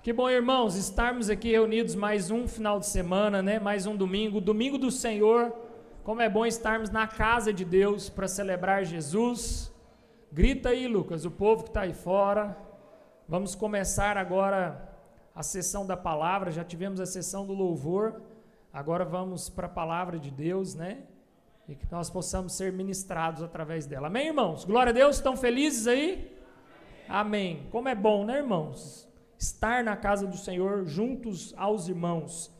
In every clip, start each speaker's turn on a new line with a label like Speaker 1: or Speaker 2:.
Speaker 1: Que bom, irmãos, estarmos aqui reunidos mais um final de semana, né? Mais um domingo, domingo do Senhor. Como é bom estarmos na casa de Deus para celebrar Jesus. Grita aí, Lucas, o povo que está aí fora. Vamos começar agora a sessão da palavra. Já tivemos a sessão do louvor. Agora vamos para a palavra de Deus, né? E que nós possamos ser ministrados através dela. Amém, irmãos? Glória a Deus. Estão felizes aí? Amém. Como é bom, né, irmãos? Estar na casa do Senhor juntos aos irmãos.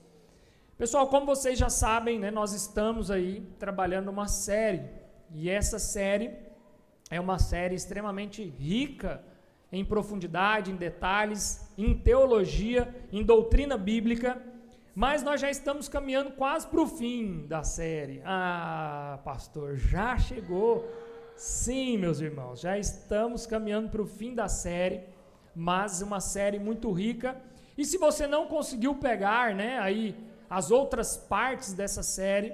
Speaker 1: Pessoal, como vocês já sabem, né, nós estamos aí trabalhando uma série, e essa série é uma série extremamente rica em profundidade, em detalhes, em teologia, em doutrina bíblica, mas nós já estamos caminhando quase para o fim da série. Ah, pastor, já chegou? Sim, meus irmãos, já estamos caminhando para o fim da série, mas uma série muito rica. E se você não conseguiu pegar, né, aí as outras partes dessa série,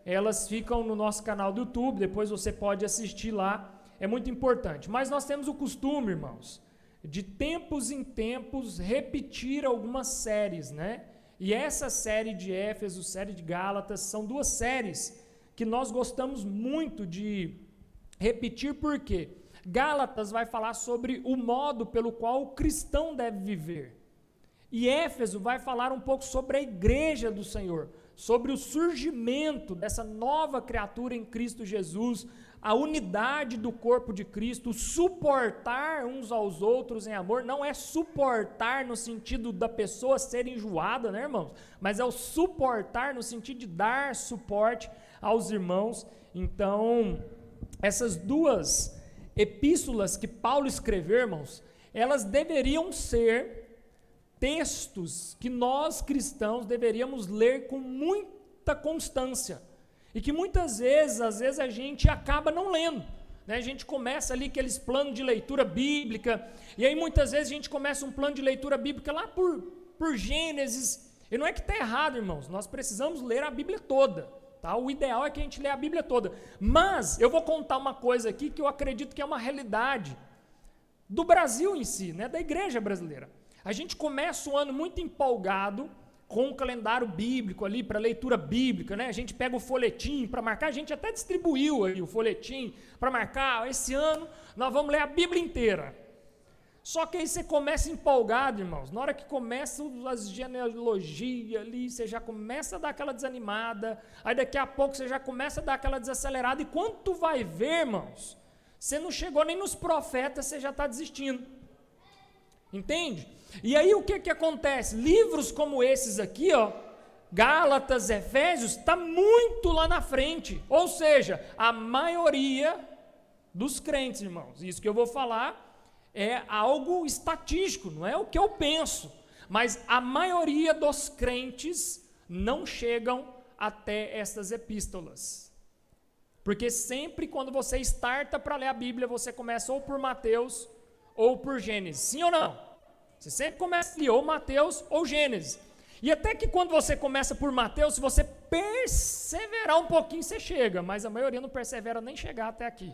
Speaker 1: elas ficam no nosso canal do YouTube, depois você pode assistir lá, é muito importante. Mas nós temos o costume, irmãos, de tempos em tempos repetir algumas séries, né? E essa série de Éfeso, série de Gálatas, são duas séries que nós gostamos muito de repetir, por quê? Gálatas vai falar sobre o modo pelo qual o cristão deve viver. E Éfeso vai falar um pouco sobre a igreja do Senhor, sobre o surgimento dessa nova criatura em Cristo Jesus, a unidade do corpo de Cristo, suportar uns aos outros em amor. Não é suportar no sentido da pessoa ser enjoada, né, irmãos? Mas é o suportar no sentido de dar suporte aos irmãos. Então, essas duas epístolas que Paulo escreveu, irmãos, elas deveriam ser textos que nós cristãos deveríamos ler com muita constância, e que muitas vezes, às vezes a gente acaba não lendo, né? A gente começa ali aqueles planos de leitura bíblica, e aí muitas vezes a gente começa um plano de leitura bíblica lá por Gênesis, e não é que está errado, irmãos, nós precisamos ler a Bíblia toda. Tá? O ideal é que a gente lê a Bíblia toda, mas eu vou contar uma coisa aqui que eu acredito que é uma realidade do Brasil em si, né? Da igreja brasileira. A gente começa o ano muito empolgado com o calendário bíblico ali para leitura bíblica, né? A gente pega o folhetim para marcar, a gente até distribuiu aí o folhetim para marcar, esse ano nós vamos ler a Bíblia inteira. Só que aí você começa empolgado, irmãos, na hora que começam as genealogias ali, você já começa a dar aquela desanimada, aí daqui a pouco você já começa a dar aquela desacelerada, e quando tu vai ver, irmãos, você não chegou nem nos profetas, você já está desistindo, entende? E aí o que acontece? Livros como esses aqui, ó, Gálatas, Efésios, está muito lá na frente, ou seja, a maioria dos crentes, irmãos, isso que eu vou falar é algo estatístico, não é o que eu penso, mas a maioria dos crentes não chegam até essas epístolas, porque sempre quando você starta para ler a Bíblia, você começa ou por Mateus ou por Gênesis, sim ou não? Você sempre começa ali, ou Mateus ou Gênesis, e até que quando você começa por Mateus, se você perseverar um pouquinho, você chega, mas a maioria não persevera nem chegar até aqui,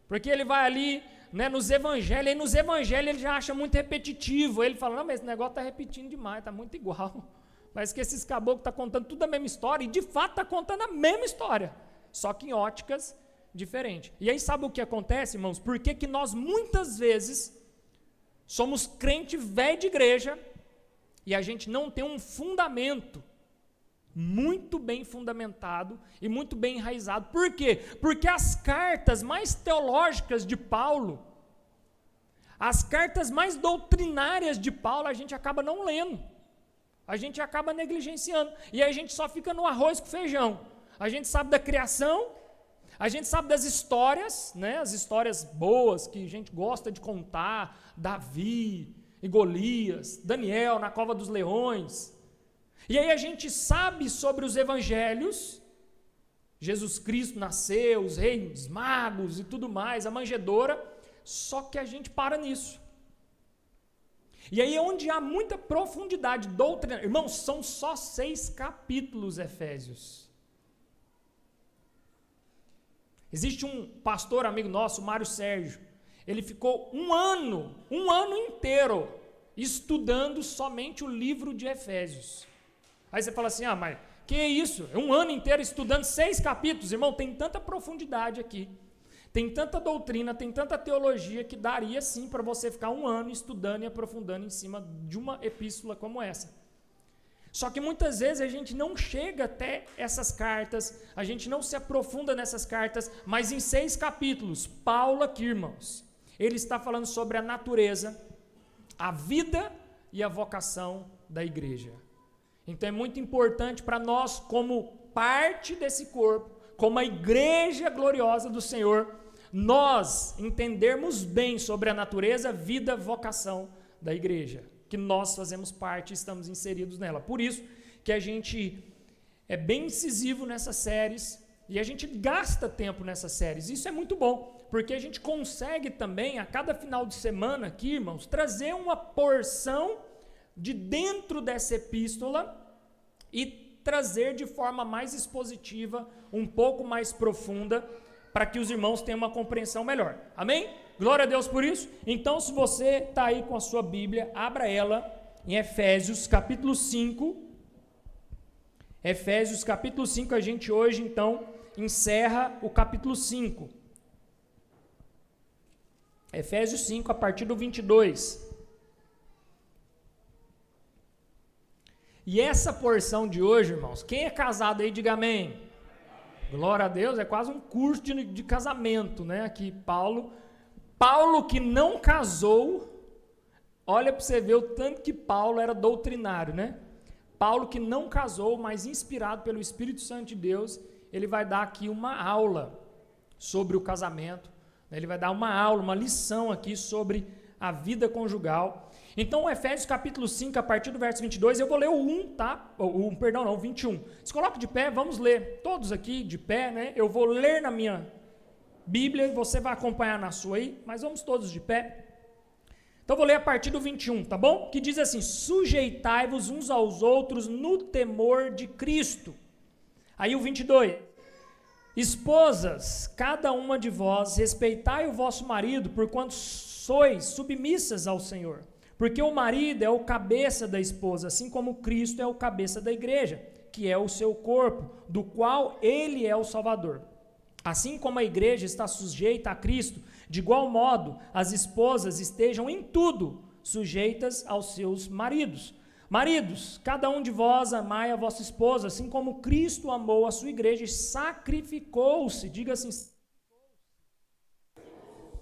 Speaker 1: porque ele vai ali, né, nos evangelhos, e nos evangelhos ele já acha muito repetitivo, ele fala, não, mas esse negócio está repetindo demais, está muito igual, parece que esses caboclos estão contando tudo a mesma história, e de fato está contando a mesma história, só que em óticas diferentes. E aí sabe o que acontece, irmãos? Por que nós muitas vezes somos crente velho de igreja, e a gente não tem um fundamento muito bem fundamentado e muito bem enraizado. Por quê? Porque as cartas mais teológicas de Paulo, as cartas mais doutrinárias de Paulo, a gente acaba não lendo, a gente acaba negligenciando, e aí a gente só fica no arroz com feijão. A gente sabe da criação, a gente sabe das histórias, né? As histórias boas que a gente gosta de contar, Davi e Golias, Daniel na cova dos leões. E aí a gente sabe sobre os evangelhos, Jesus Cristo nasceu, os reis magos e tudo mais, a manjedoura, só que a gente para nisso. E aí onde há muita profundidade doutrinária, irmãos, são só 6 capítulos, Efésios. Existe um pastor amigo nosso, Mário Sérgio, ele ficou um ano inteiro estudando somente o livro de Efésios. Aí você fala assim, mas que isso? Um ano inteiro estudando 6 capítulos? Irmão, tem tanta profundidade aqui, tem tanta doutrina, tem tanta teologia, que daria sim para você ficar um ano estudando e aprofundando em cima de uma epístola como essa. Só que muitas vezes a gente não chega até essas cartas, a gente não se aprofunda nessas cartas, mas em 6 capítulos, Paulo aqui, irmãos, ele está falando sobre a natureza, a vida e a vocação da igreja. Então é muito importante para nós, como parte desse corpo, como a igreja gloriosa do Senhor, nós entendermos bem sobre a natureza, vida, vocação da igreja, que nós fazemos parte e estamos inseridos nela. Por isso que a gente é bem incisivo nessas séries e a gente gasta tempo nessas séries. Isso é muito bom, porque a gente consegue também, a cada final de semana aqui, irmãos, trazer uma porção de dentro dessa epístola e trazer de forma mais expositiva, um pouco mais profunda, para que os irmãos tenham uma compreensão melhor. Amém? Glória a Deus por isso. Então, se você está aí com a sua Bíblia, abra ela em Efésios capítulo 5. Efésios capítulo 5, a gente hoje então encerra o capítulo 5. Efésios 5, a partir do 22. E essa porção de hoje, irmãos, quem é casado aí, diga amém. Glória a Deus, é quase um curso de casamento, né? Aqui, Paulo que não casou, olha para você ver o tanto que Paulo era doutrinário, né? Paulo que não casou, mas inspirado pelo Espírito Santo de Deus, ele vai dar aqui uma aula sobre o casamento, né? Ele vai dar uma aula, uma lição aqui sobre a vida conjugal. Então, Efésios capítulo 5, a partir do verso 22, eu vou ler o 1, tá? O 21. Se coloca de pé, vamos ler todos aqui de pé, né? Eu vou ler na minha Bíblia, você vai acompanhar na sua aí, mas vamos todos de pé. Então, eu vou ler a partir do 21, tá bom? Que diz assim: sujeitai-vos uns aos outros no temor de Cristo. Aí o 22. Esposas, cada uma de vós, respeitai o vosso marido, porquanto sois submissas ao Senhor. Porque o marido é o cabeça da esposa, assim como Cristo é o cabeça da igreja, que é o seu corpo, do qual ele é o Salvador. Assim como a igreja está sujeita a Cristo, de igual modo as esposas estejam em tudo sujeitas aos seus maridos. Maridos, cada um de vós amai a vossa esposa, assim como Cristo amou a sua igreja e sacrificou-se, diga assim,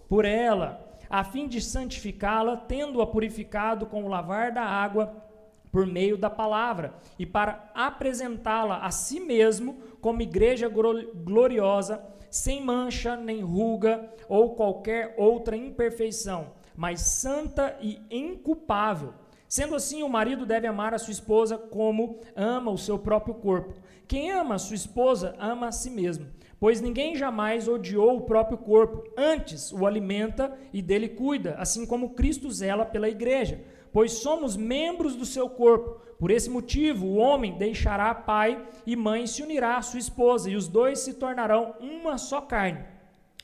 Speaker 1: por ela, a fim de santificá-la, tendo-a purificado com o lavar da água por meio da palavra, e para apresentá-la a si mesmo como igreja gloriosa, sem mancha, nem ruga, ou qualquer outra imperfeição, mas santa e inculpável. Sendo assim, o marido deve amar a sua esposa como ama o seu próprio corpo. Quem ama a sua esposa, ama a si mesmo. Pois ninguém jamais odiou o próprio corpo, antes o alimenta e dele cuida, assim como Cristo zela pela igreja, pois somos membros do seu corpo. Por esse motivo, o homem deixará pai e mãe e se unirá à sua esposa, e os dois se tornarão uma só carne.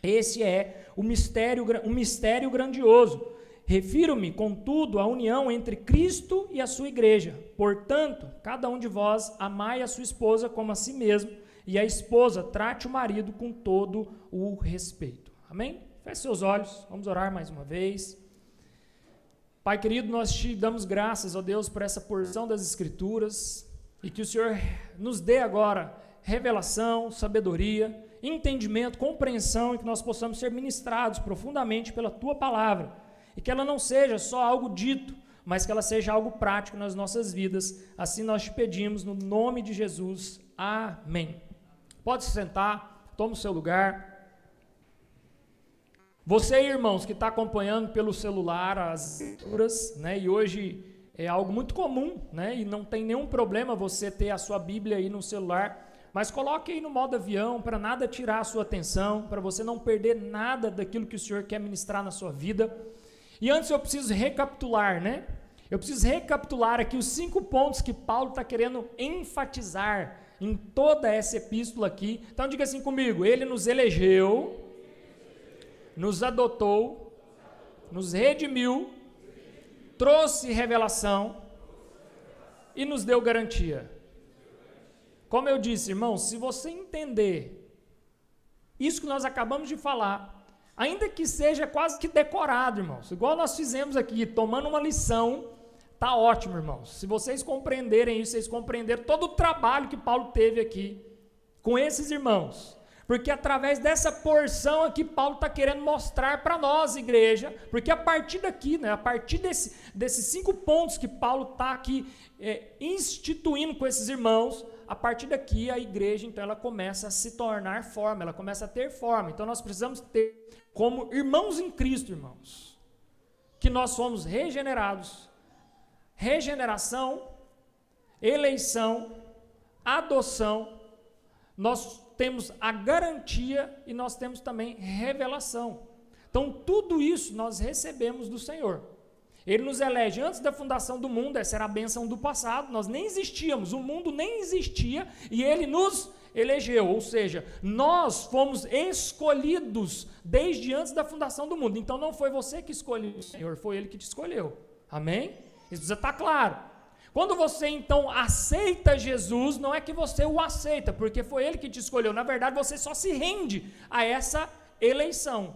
Speaker 1: Esse é um mistério grandioso. Refiro-me, contudo, à união entre Cristo e a sua igreja. Portanto, cada um de vós amai a sua esposa como a si mesmo, e a esposa trate o marido com todo o respeito. Amém? Feche seus olhos, vamos orar mais uma vez. Pai querido, nós te damos graças, ó Deus, por essa porção das Escrituras, e que o Senhor nos dê agora revelação, sabedoria, entendimento, compreensão, e que nós possamos ser ministrados profundamente pela Tua Palavra, e que ela não seja só algo dito, mas que ela seja algo prático nas nossas vidas. Assim nós te pedimos, no nome de Jesus. Amém. Pode se sentar, toma o seu lugar. Você, irmãos, que está acompanhando pelo celular as leituras, né, e hoje é algo muito comum, né, e não tem nenhum problema você ter a sua Bíblia aí no celular, mas coloque aí no modo avião, para nada tirar a sua atenção, para você não perder nada daquilo que o Senhor quer ministrar na sua vida. E antes eu preciso recapitular, né? Eu preciso recapitular aqui os 5 pontos que Paulo está querendo enfatizar em toda essa epístola aqui. Então diga assim comigo: ele nos elegeu, nos adotou, nos redimiu, trouxe revelação e nos deu garantia. Como eu disse, irmãos, se você entender isso que nós acabamos de falar, ainda que seja quase que decorado, irmãos, igual nós fizemos aqui, tomando uma lição, tá ótimo, irmãos. Se vocês compreenderem isso, vocês compreenderam todo o trabalho que Paulo teve aqui com esses irmãos. Porque através dessa porção aqui, Paulo está querendo mostrar para nós, igreja, porque a partir daqui, né, a partir desses 5 pontos que Paulo está aqui instituindo com esses irmãos, a partir daqui a igreja, então, ela começa a se tornar forma, ela começa a ter forma. Então, nós precisamos ter como irmãos em Cristo, irmãos, que nós somos regenerados, regeneração, eleição, adoção, nós temos a garantia e nós temos também revelação. Então, tudo isso nós recebemos do Senhor. Ele nos elege antes da fundação do mundo, essa era a bênção do passado, nós nem existíamos, o mundo nem existia e Ele nos elegeu, ou seja, nós fomos escolhidos desde antes da fundação do mundo. Então, não foi você que escolheu o Senhor, foi Ele que te escolheu. Amém? Isso precisa estar claro. Quando você então aceita Jesus, não é que você o aceita, porque foi Ele que te escolheu. Na verdade, você só se rende a essa eleição.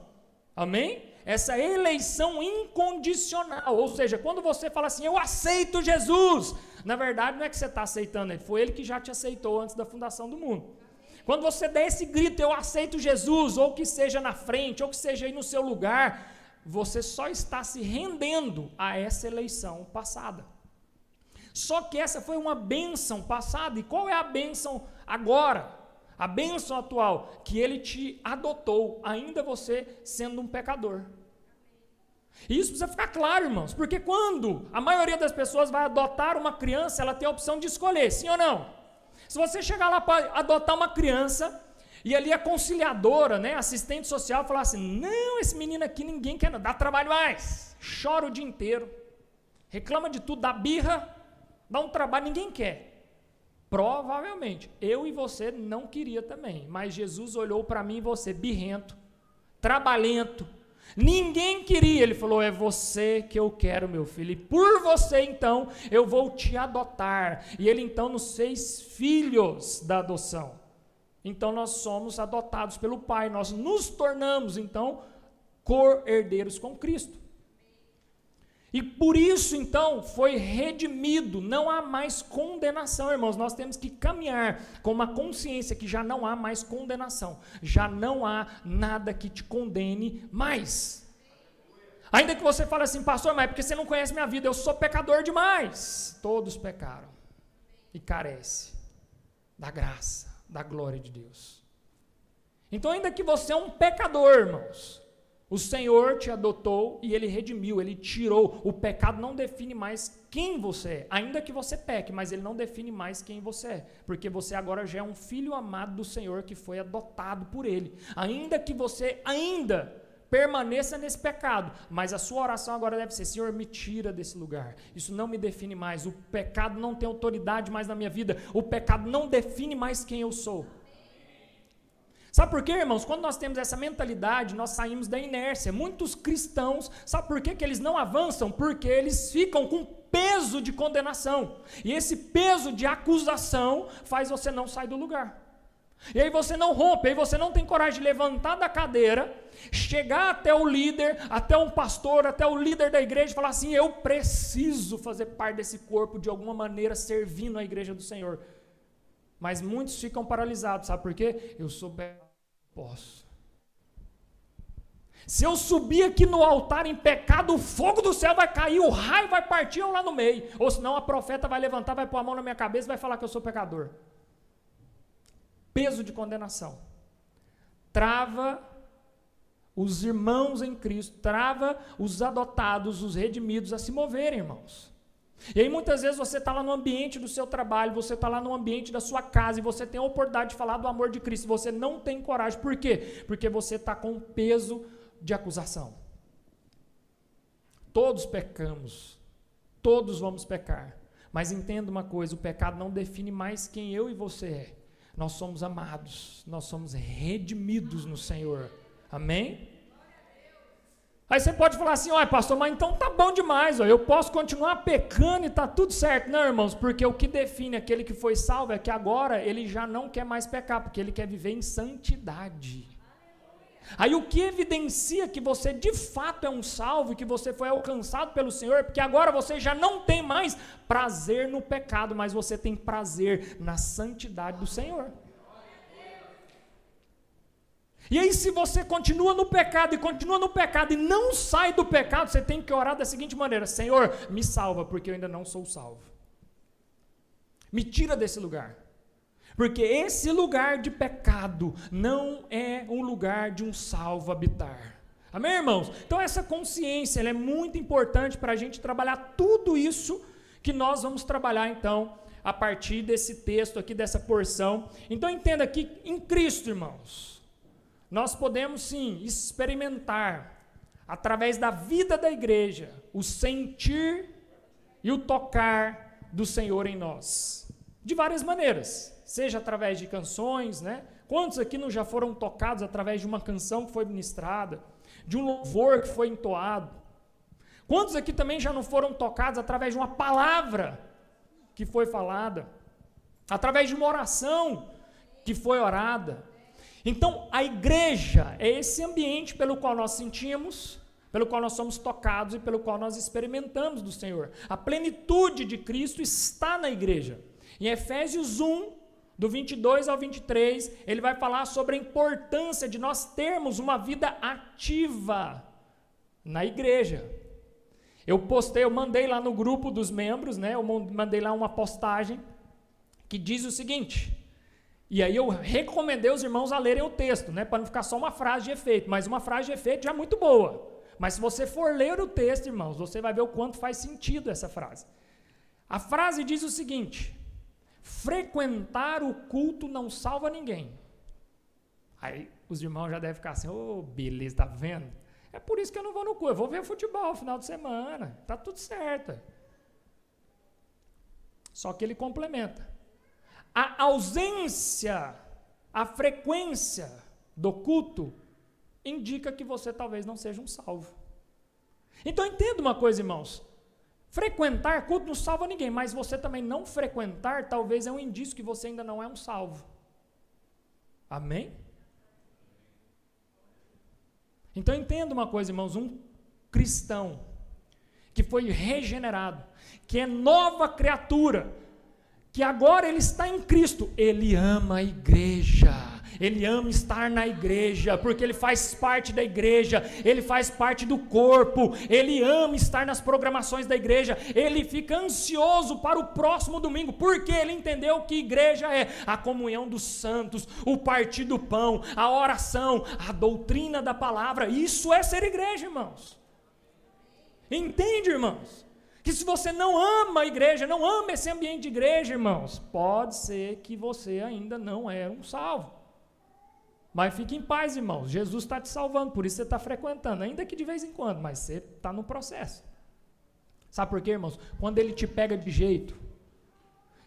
Speaker 1: Amém? Essa eleição incondicional. Ou seja, quando você fala assim, eu aceito Jesus, na verdade não é que você está aceitando Ele, foi Ele que já te aceitou antes da fundação do mundo. Quando você der esse grito, eu aceito Jesus, ou que seja na frente, ou que seja aí no seu lugar, você só está se rendendo a essa eleição passada. Só que essa foi uma bênção passada. E qual é a bênção agora? A bênção atual, que Ele te adotou, ainda você sendo um pecador. E isso precisa ficar claro, irmãos, porque quando a maioria das pessoas vai adotar uma criança, ela tem a opção de escolher, sim ou não? Se você chegar lá para adotar uma criança, e ali a conciliadora, né, assistente social, falar assim, não, esse menino aqui ninguém quer, não, dá trabalho mais, chora o dia inteiro, reclama de tudo, dá birra, dá um trabalho, ninguém quer. Provavelmente, eu e você não queria também, mas Jesus olhou para mim e você, birrento, trabalhento, ninguém queria, Ele falou, é você que eu quero, meu filho, e por você então, eu vou te adotar, e Ele então nos fez filhos da adoção, então nós somos adotados pelo Pai, nós nos tornamos então, co-herdeiros com Cristo. E por isso, então, foi redimido, não há mais condenação, irmãos, nós temos que caminhar com uma consciência que já não há mais condenação, já não há nada que te condene mais. Ainda que você fale assim, pastor, mas é porque você não conhece minha vida, eu sou pecador demais. Todos pecaram e carecem da graça, da glória de Deus. Então, ainda que você é um pecador, irmãos, o Senhor te adotou e Ele redimiu, Ele tirou. O pecado não define mais quem você é, ainda que você peque, mas Ele não define mais quem você é, porque você agora já é um filho amado do Senhor que foi adotado por Ele. Ainda que você ainda permaneça nesse pecado, mas a sua oração agora deve ser, Senhor, me tira desse lugar, isso não me define mais, o pecado não tem autoridade mais na minha vida, o pecado não define mais quem eu sou. Sabe por quê, irmãos? Quando nós temos essa mentalidade, nós saímos da inércia. Muitos cristãos, sabe por quê que eles não avançam? Porque eles ficam com peso de condenação. E esse peso de acusação faz você não sair do lugar. E aí você não rompe, aí você não tem coragem de levantar da cadeira, chegar até o líder, até um pastor, até o líder da igreja e falar assim, eu preciso fazer parte desse corpo de alguma maneira, servindo a igreja do Senhor. Mas muitos ficam paralisados, sabe por quê? Eu sou posso. Se eu subir aqui no altar em pecado, o fogo do céu vai cair, o raio vai partir eu lá no meio. Ou senão a profeta vai levantar, vai pôr a mão na minha cabeça e vai falar que eu sou pecador. Peso de condenação. Trava os irmãos em Cristo, trava os adotados, os redimidos a se moverem, irmãos. E aí muitas vezes você está lá no ambiente do seu trabalho, você está lá no ambiente da sua casa e você tem a oportunidade de falar do amor de Cristo, você não tem coragem, por quê? Porque você está com peso de acusação. Todos pecamos, todos vamos pecar, mas entenda uma coisa, o pecado não define mais quem eu e você é, nós somos amados, nós somos redimidos no Senhor, amém? Aí você pode falar assim, olha pastor, mas então tá bom demais, ó, eu posso continuar pecando e tá tudo certo. Não, irmãos, porque o que define aquele que foi salvo é que agora ele já não quer mais pecar, porque ele quer viver em santidade. Aí o que evidencia que você de fato é um salvo e que você foi alcançado pelo Senhor, porque agora você já não tem mais prazer no pecado, mas você tem prazer na santidade do Senhor. E aí se você continua no pecado e não sai do pecado, você tem que orar da seguinte maneira: Senhor, me salva, porque eu ainda não sou salvo. Me tira desse lugar. Porque esse lugar de pecado não é um lugar de um salvo habitar. Amém, irmãos? Então essa consciência ela é muito importante para a gente trabalhar tudo isso que nós vamos trabalhar então a partir desse texto aqui, dessa porção. Então entenda que em Cristo, irmãos, nós podemos sim experimentar, através da vida da igreja, o sentir e o tocar do Senhor em nós. De várias maneiras, seja através de canções, né? Quantos aqui não já foram tocados através de uma canção que foi ministrada, de um louvor que foi entoado? Quantos aqui também já não foram tocados através de uma palavra que foi falada, através de uma oração que foi orada? Então, a igreja é esse ambiente pelo qual nós sentimos, pelo qual nós somos tocados e pelo qual nós experimentamos do Senhor. A plenitude de Cristo está na igreja. Em Efésios 1, do 22 ao 23, ele vai falar sobre a importância de nós termos uma vida ativa na igreja. Eu mandei lá no grupo dos membros, né? Eu mandei lá uma postagem que diz o seguinte... E aí eu recomendei os irmãos a lerem o texto, né, para não ficar só uma frase de efeito, mas uma frase de efeito já é muito boa. Mas se você for ler o texto, irmãos, você vai ver o quanto faz sentido essa frase. A frase diz o seguinte: frequentar o culto não salva ninguém. Aí os irmãos já devem ficar assim, beleza, tá vendo? É por isso que eu não vou no culto, eu vou ver futebol no final de semana, tá tudo certo. Só que ele complementa. A ausência, a frequência do culto indica que você talvez não seja um salvo. Então entenda uma coisa, irmãos. Frequentar culto não salva ninguém, mas você também não frequentar talvez é um indício que você ainda não é um salvo. Amém? Então entenda uma coisa, irmãos. Um cristão que foi regenerado, que é nova criatura, que agora ele está em Cristo, ele ama a igreja, ele ama estar na igreja, porque ele faz parte da igreja, ele faz parte do corpo, ele ama estar nas programações da igreja, ele fica ansioso para o próximo domingo, porque ele entendeu que igreja é a comunhão dos santos, o partir do pão, a oração, a doutrina da palavra. Isso é ser igreja, irmãos. Entende, irmãos? Que se você não ama a igreja, não ama esse ambiente de igreja, irmãos, pode ser que você ainda não é um salvo. Mas fique em paz, irmãos, Jesus está te salvando, por isso você está frequentando, ainda que de vez em quando, mas você está no processo. Sabe por quê, irmãos? Quando ele te pega de jeito,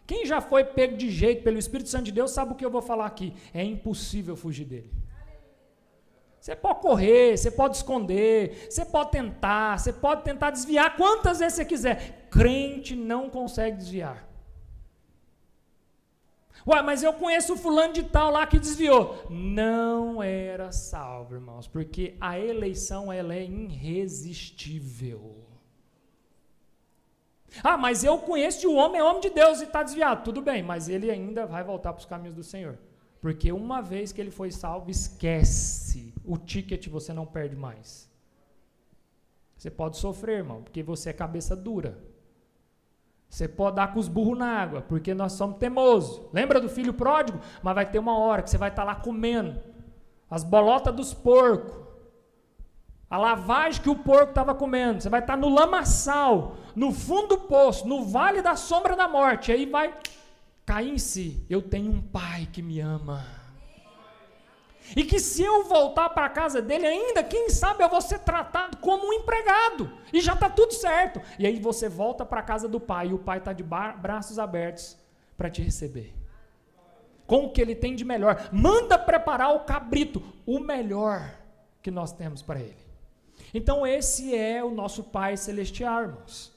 Speaker 1: quem já foi pego de jeito pelo Espírito Santo de Deus, sabe o que eu vou falar aqui, é impossível fugir dele. Você pode correr, você pode esconder, você pode tentar desviar quantas vezes você quiser. Crente não consegue desviar. Ué, mas eu conheço o fulano de tal lá que desviou. Não era salvo, irmãos, porque a eleição ela é irresistível. Ah, mas eu conheço o homem, é homem de Deus e está desviado. Tudo bem, mas ele ainda vai voltar para os caminhos do Senhor. Porque uma vez que ele foi salvo, esquece. O ticket você não perde mais. Você pode sofrer, irmão, porque você é cabeça dura. Você pode dar com os burros na água, porque nós somos teimosos. Lembra do filho pródigo? Mas vai ter uma hora que você vai estar lá comendo as bolotas dos porcos, a lavagem que o porco estava comendo. Você vai estar no lamaçal, no fundo do poço, no vale da sombra da morte. Aí vai cair em si. Eu tenho um pai que me ama. E que se eu voltar para a casa dele ainda, quem sabe eu vou ser tratado como um empregado. E já está tudo certo. E aí você volta para a casa do pai, e o pai está de braços abertos para te receber. Com o que ele tem de melhor. Manda preparar o cabrito, o melhor que nós temos para ele. Então esse é o nosso Pai Celestial, irmãos.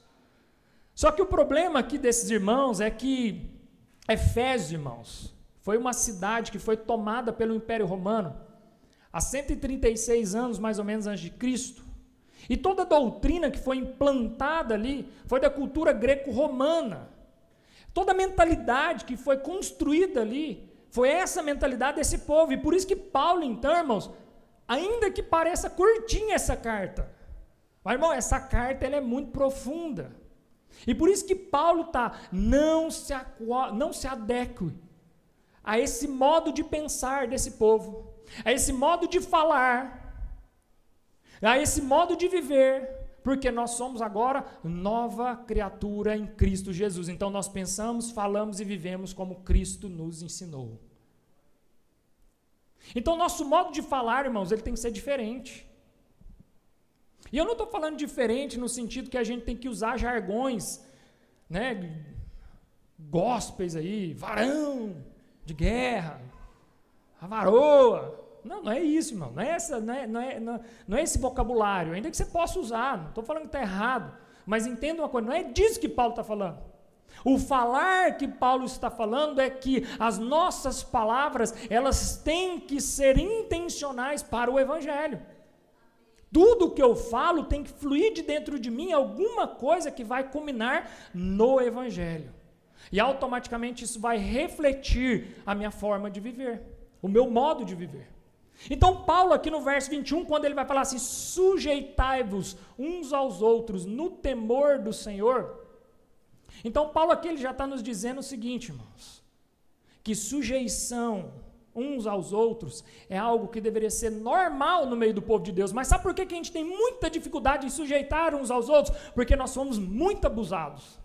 Speaker 1: Só que o problema aqui desses irmãos é que Efésios, irmãos, foi uma cidade que foi tomada pelo Império Romano há 136 anos, mais ou menos, antes de Cristo. E toda a doutrina que foi implantada ali foi da cultura greco-romana. Toda a mentalidade que foi construída ali foi essa mentalidade desse povo. E por isso que Paulo, então, irmãos, ainda que pareça curtinha essa carta, mas, irmão, essa carta ela é muito profunda. E por isso que Paulo não se adeque a esse modo de pensar desse povo, a esse modo de falar, a esse modo de viver, porque nós somos agora nova criatura em Cristo Jesus. Então nós pensamos, falamos e vivemos como Cristo nos ensinou. Então nosso modo de falar, irmãos, ele tem que ser diferente. E eu não estou falando diferente no sentido que a gente tem que usar jargões, né, gospels aí, varão de guerra, a varoa. Não é isso, irmão, não é esse vocabulário, ainda que você possa usar, não estou falando que está errado, mas entenda uma coisa, não é disso que Paulo está falando. O falar que Paulo está falando é que as nossas palavras, elas têm que ser intencionais para o Evangelho. Tudo que eu falo tem que fluir de dentro de mim alguma coisa que vai culminar no Evangelho. E automaticamente isso vai refletir a minha forma de viver, o meu modo de viver. Então Paulo aqui no verso 21, quando ele vai falar assim, sujeitai-vos uns aos outros no temor do Senhor. Então Paulo aqui ele já está nos dizendo o seguinte, irmãos, que sujeição uns aos outros é algo que deveria ser normal no meio do povo de Deus. Mas sabe por que a gente tem muita dificuldade em sujeitar uns aos outros? Porque nós somos muito abusados.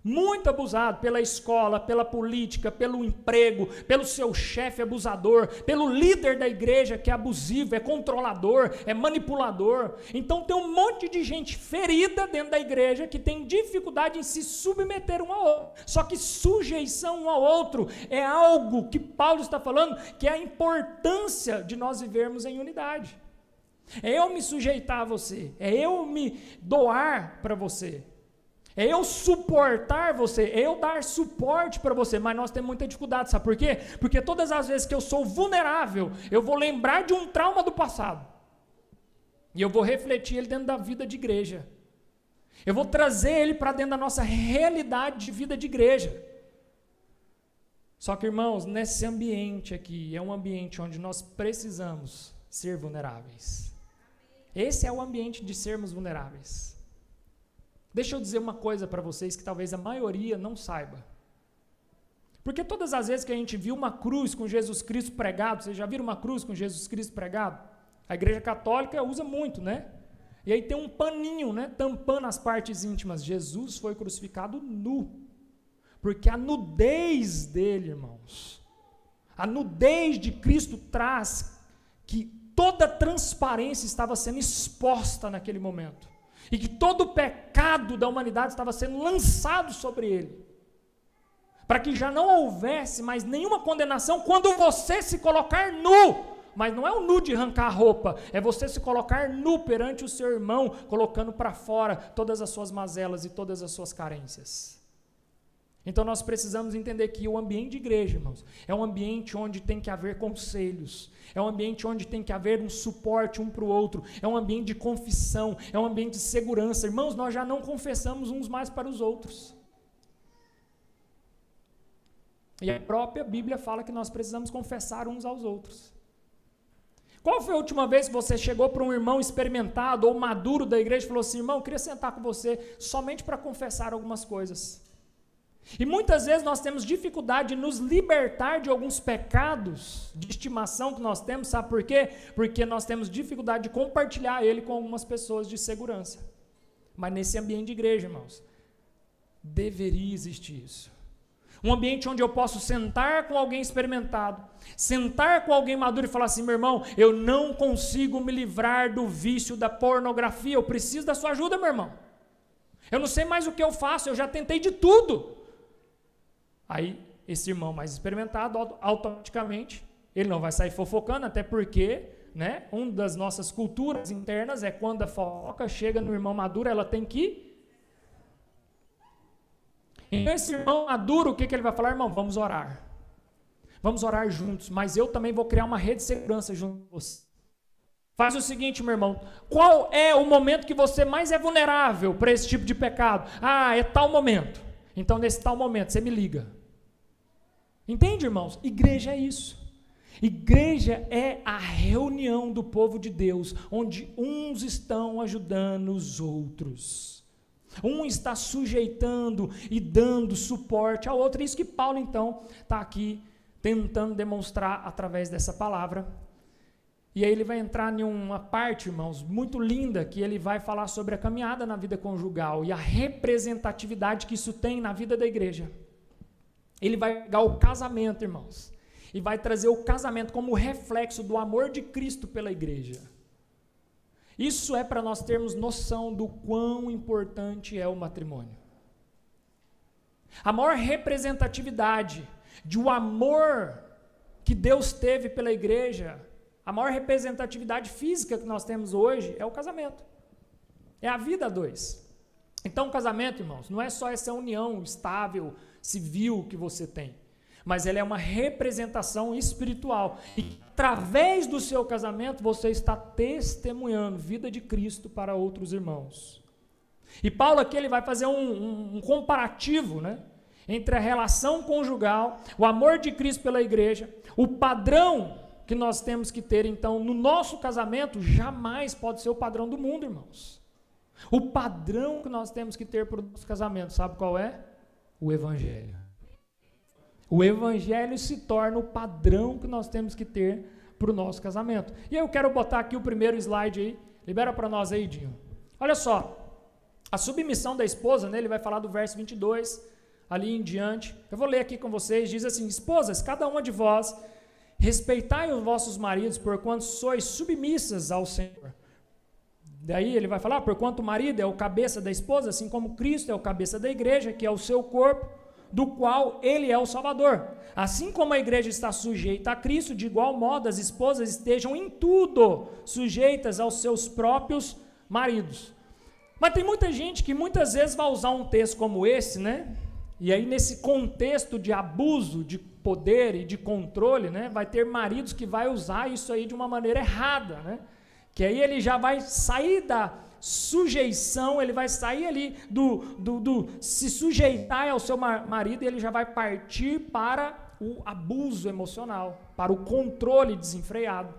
Speaker 1: Muito abusado pela escola, pela política, pelo emprego, pelo seu chefe abusador, pelo líder da igreja que é abusivo, é controlador, é manipulador. Então tem um monte de gente ferida dentro da igreja que tem dificuldade em se submeter um ao outro. Só que sujeição um ao outro é algo que Paulo está falando, que é a importância de nós vivermos em unidade. É eu me sujeitar a você, é eu me doar para você. É eu suportar você, é eu dar suporte para você, mas nós temos muita dificuldade, sabe por quê? Porque todas as vezes que eu sou vulnerável, eu vou lembrar de um trauma do passado, e eu vou refletir ele dentro da vida de igreja, eu vou trazer ele para dentro da nossa realidade de vida de igreja. Só que, irmãos, nesse ambiente aqui, é um ambiente onde nós precisamos ser vulneráveis. Esse é o ambiente de sermos vulneráveis. Deixa eu dizer uma coisa para vocês que talvez a maioria não saiba. Porque todas as vezes que a gente viu uma cruz com Jesus Cristo pregado, vocês já viram uma cruz com Jesus Cristo pregado? A igreja católica usa muito, né? E aí tem um paninho, né, tampando as partes íntimas. Jesus foi crucificado nu. Porque a nudez dele, irmãos, a nudez de Cristo traz que toda a transparência estava sendo exposta naquele momento. E que todo o pecado da humanidade estava sendo lançado sobre ele, para que já não houvesse mais nenhuma condenação quando você se colocar nu, mas não é o nu de arrancar a roupa, é você se colocar nu perante o seu irmão, colocando para fora todas as suas mazelas e todas as suas carências. Então nós precisamos entender que o ambiente de igreja, irmãos, é um ambiente onde tem que haver conselhos, é um ambiente onde tem que haver um suporte um para o outro, é um ambiente de confissão, é um ambiente de segurança. Irmãos, nós já não confessamos uns mais para os outros. E a própria Bíblia fala que nós precisamos confessar uns aos outros. Qual foi a última vez que você chegou para um irmão experimentado ou maduro da igreja e falou assim, irmão, eu queria sentar com você somente para confessar algumas coisas? E muitas vezes nós temos dificuldade de nos libertar de alguns pecados de estimação que nós temos, sabe por quê? Porque nós temos dificuldade de compartilhar ele com algumas pessoas de segurança. Mas nesse ambiente de igreja, irmãos, deveria existir isso. Um ambiente onde eu posso sentar com alguém experimentado, sentar com alguém maduro e falar assim, meu irmão, eu não consigo me livrar do vício da pornografia, eu preciso da sua ajuda, meu irmão. Eu não sei mais o que eu faço, eu já tentei de tudo. Aí, esse irmão mais experimentado, automaticamente, ele não vai sair fofocando, até porque né? Uma das nossas culturas internas é quando a fofoca chega no irmão maduro, ela tem que... Então esse irmão maduro, o que ele vai falar? Irmão, vamos orar. Vamos orar juntos, mas eu também vou criar uma rede de segurança junto com você. Faz o seguinte, meu irmão, qual é o momento que você mais é vulnerável para esse tipo de pecado? Ah, é tal momento. Então nesse tal momento, você me liga. Entende, irmãos? Igreja é isso. Igreja é a reunião do povo de Deus, onde uns estão ajudando os outros. Um está sujeitando e dando suporte ao outro. É isso que Paulo, então, está aqui tentando demonstrar através dessa palavra. E aí ele vai entrar em uma parte, irmãos, muito linda, que ele vai falar sobre a caminhada na vida conjugal e a representatividade que isso tem na vida da igreja. Ele vai pegar o casamento, irmãos, e vai trazer o casamento como reflexo do amor de Cristo pela igreja. Isso é para nós termos noção do quão importante é o matrimônio. A maior representatividade de o amor que Deus teve pela igreja, a maior representatividade física que nós temos hoje é o casamento. É a vida a dois. Então o casamento, irmãos, não é só essa união estável, civil que você tem, mas ele é uma representação espiritual. E através do seu casamento, você está testemunhando vida de Cristo para outros irmãos. E Paulo aqui ele vai fazer um comparativo, né, entre a relação conjugal, o amor de Cristo pela igreja, o padrão que nós temos que ter, então, no nosso casamento, jamais pode ser o padrão do mundo, irmãos. O padrão que nós temos que ter para o nosso casamento, sabe qual é? O Evangelho. O Evangelho se torna o padrão que nós temos que ter para o nosso casamento. E eu quero botar aqui o primeiro slide aí, libera para nós aí, Dinho. Olha só, a submissão da esposa, né, ele vai falar do verso 22, ali em diante. Eu vou ler aqui com vocês, diz assim: esposas, cada uma de vós, respeitai os vossos maridos, porquanto sois submissas ao Senhor. Daí ele vai falar, porquanto o marido é o cabeça da esposa, assim como Cristo é o cabeça da igreja, que é o seu corpo, do qual ele é o Salvador. Assim como a igreja está sujeita a Cristo, de igual modo as esposas estejam em tudo sujeitas aos seus próprios maridos. Mas tem muita gente que muitas vezes vai usar um texto como esse, né? E aí nesse contexto de abuso de poder e de controle, né, vai ter maridos que vai usar isso aí de uma maneira errada, né? Que aí ele já vai sair da sujeição, ele vai sair ali do se sujeitar ao seu marido, e ele já vai partir para o abuso emocional, para o controle desenfreado.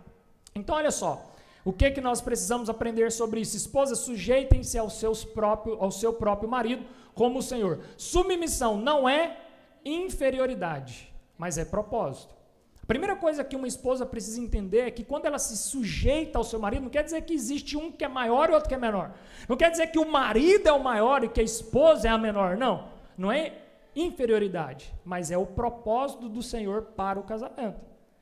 Speaker 1: Então olha só, o que nós precisamos aprender sobre isso? Esposas, sujeitem-se ao seu próprio marido como o Senhor. Submissão não é inferioridade, mas é propósito. A primeira coisa que uma esposa precisa entender é que quando ela se sujeita ao seu marido, não quer dizer que existe um que é maior e outro que é menor. Não quer dizer que o marido é o maior e que a esposa é a menor. Não, não é inferioridade, mas é o propósito do Senhor para o casamento.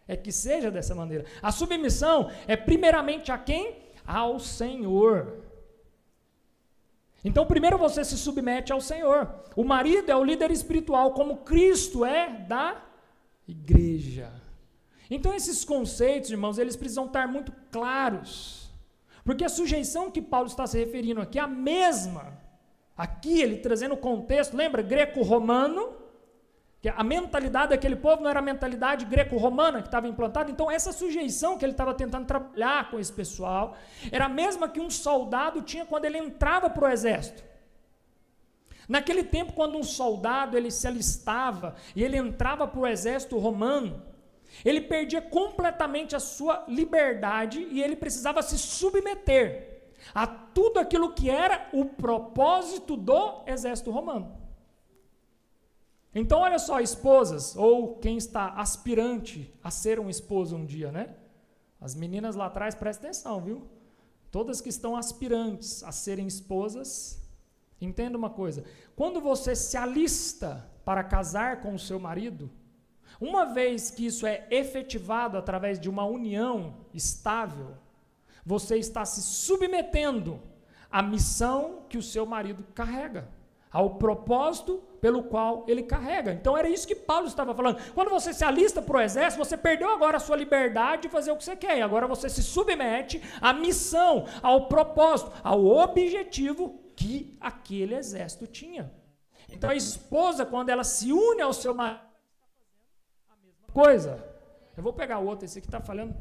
Speaker 1: É que seja dessa maneira. A submissão é primeiramente a quem? Ao Senhor. Então primeiro você se submete ao Senhor. O marido é o líder espiritual, como Cristo é da igreja. Então esses conceitos, irmãos, eles precisam estar muito claros, porque a sujeição que Paulo está se referindo aqui é a mesma, aqui ele trazendo o contexto, lembra, greco-romano, que a mentalidade daquele povo não era a mentalidade greco-romana que estava implantada. Então essa sujeição que ele estava tentando trabalhar com esse pessoal, era a mesma que um soldado tinha quando ele entrava para o exército. Naquele tempo, quando um soldado ele se alistava e ele entrava para o exército romano, ele perdia completamente a sua liberdade e ele precisava se submeter a tudo aquilo que era o propósito do exército romano. Então olha só, esposas, ou quem está aspirante a ser uma esposa um dia, né? As meninas lá atrás, prestem atenção, viu? Todas que estão aspirantes a serem esposas, entenda uma coisa, quando você se alista para casar com o seu marido, uma vez que isso é efetivado através de uma união estável, você está se submetendo à missão que o seu marido carrega, ao propósito pelo qual ele carrega. Então era isso que Paulo estava falando. Quando você se alista para o exército, você perdeu agora a sua liberdade de fazer o que você quer, e agora você se submete à missão, ao propósito, ao objetivo que aquele exército tinha. Então a esposa, quando ela se une ao seu marido, está fazendo a mesma coisa. Eu vou pegar o outro, esse aqui está falhando.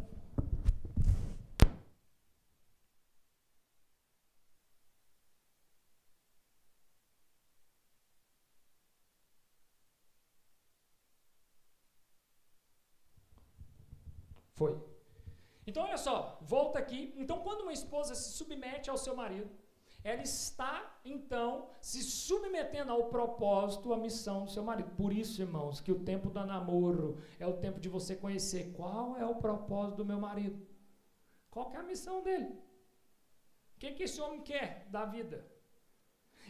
Speaker 1: Foi. Então, olha só, volta aqui. Então, quando uma esposa se submete ao seu marido, ela está, então, se submetendo ao propósito, à missão do seu marido. Por isso, irmãos, que o tempo do namoro é o tempo de você conhecer qual é o propósito do meu marido. Qual que é a missão dele? O que esse homem quer da vida?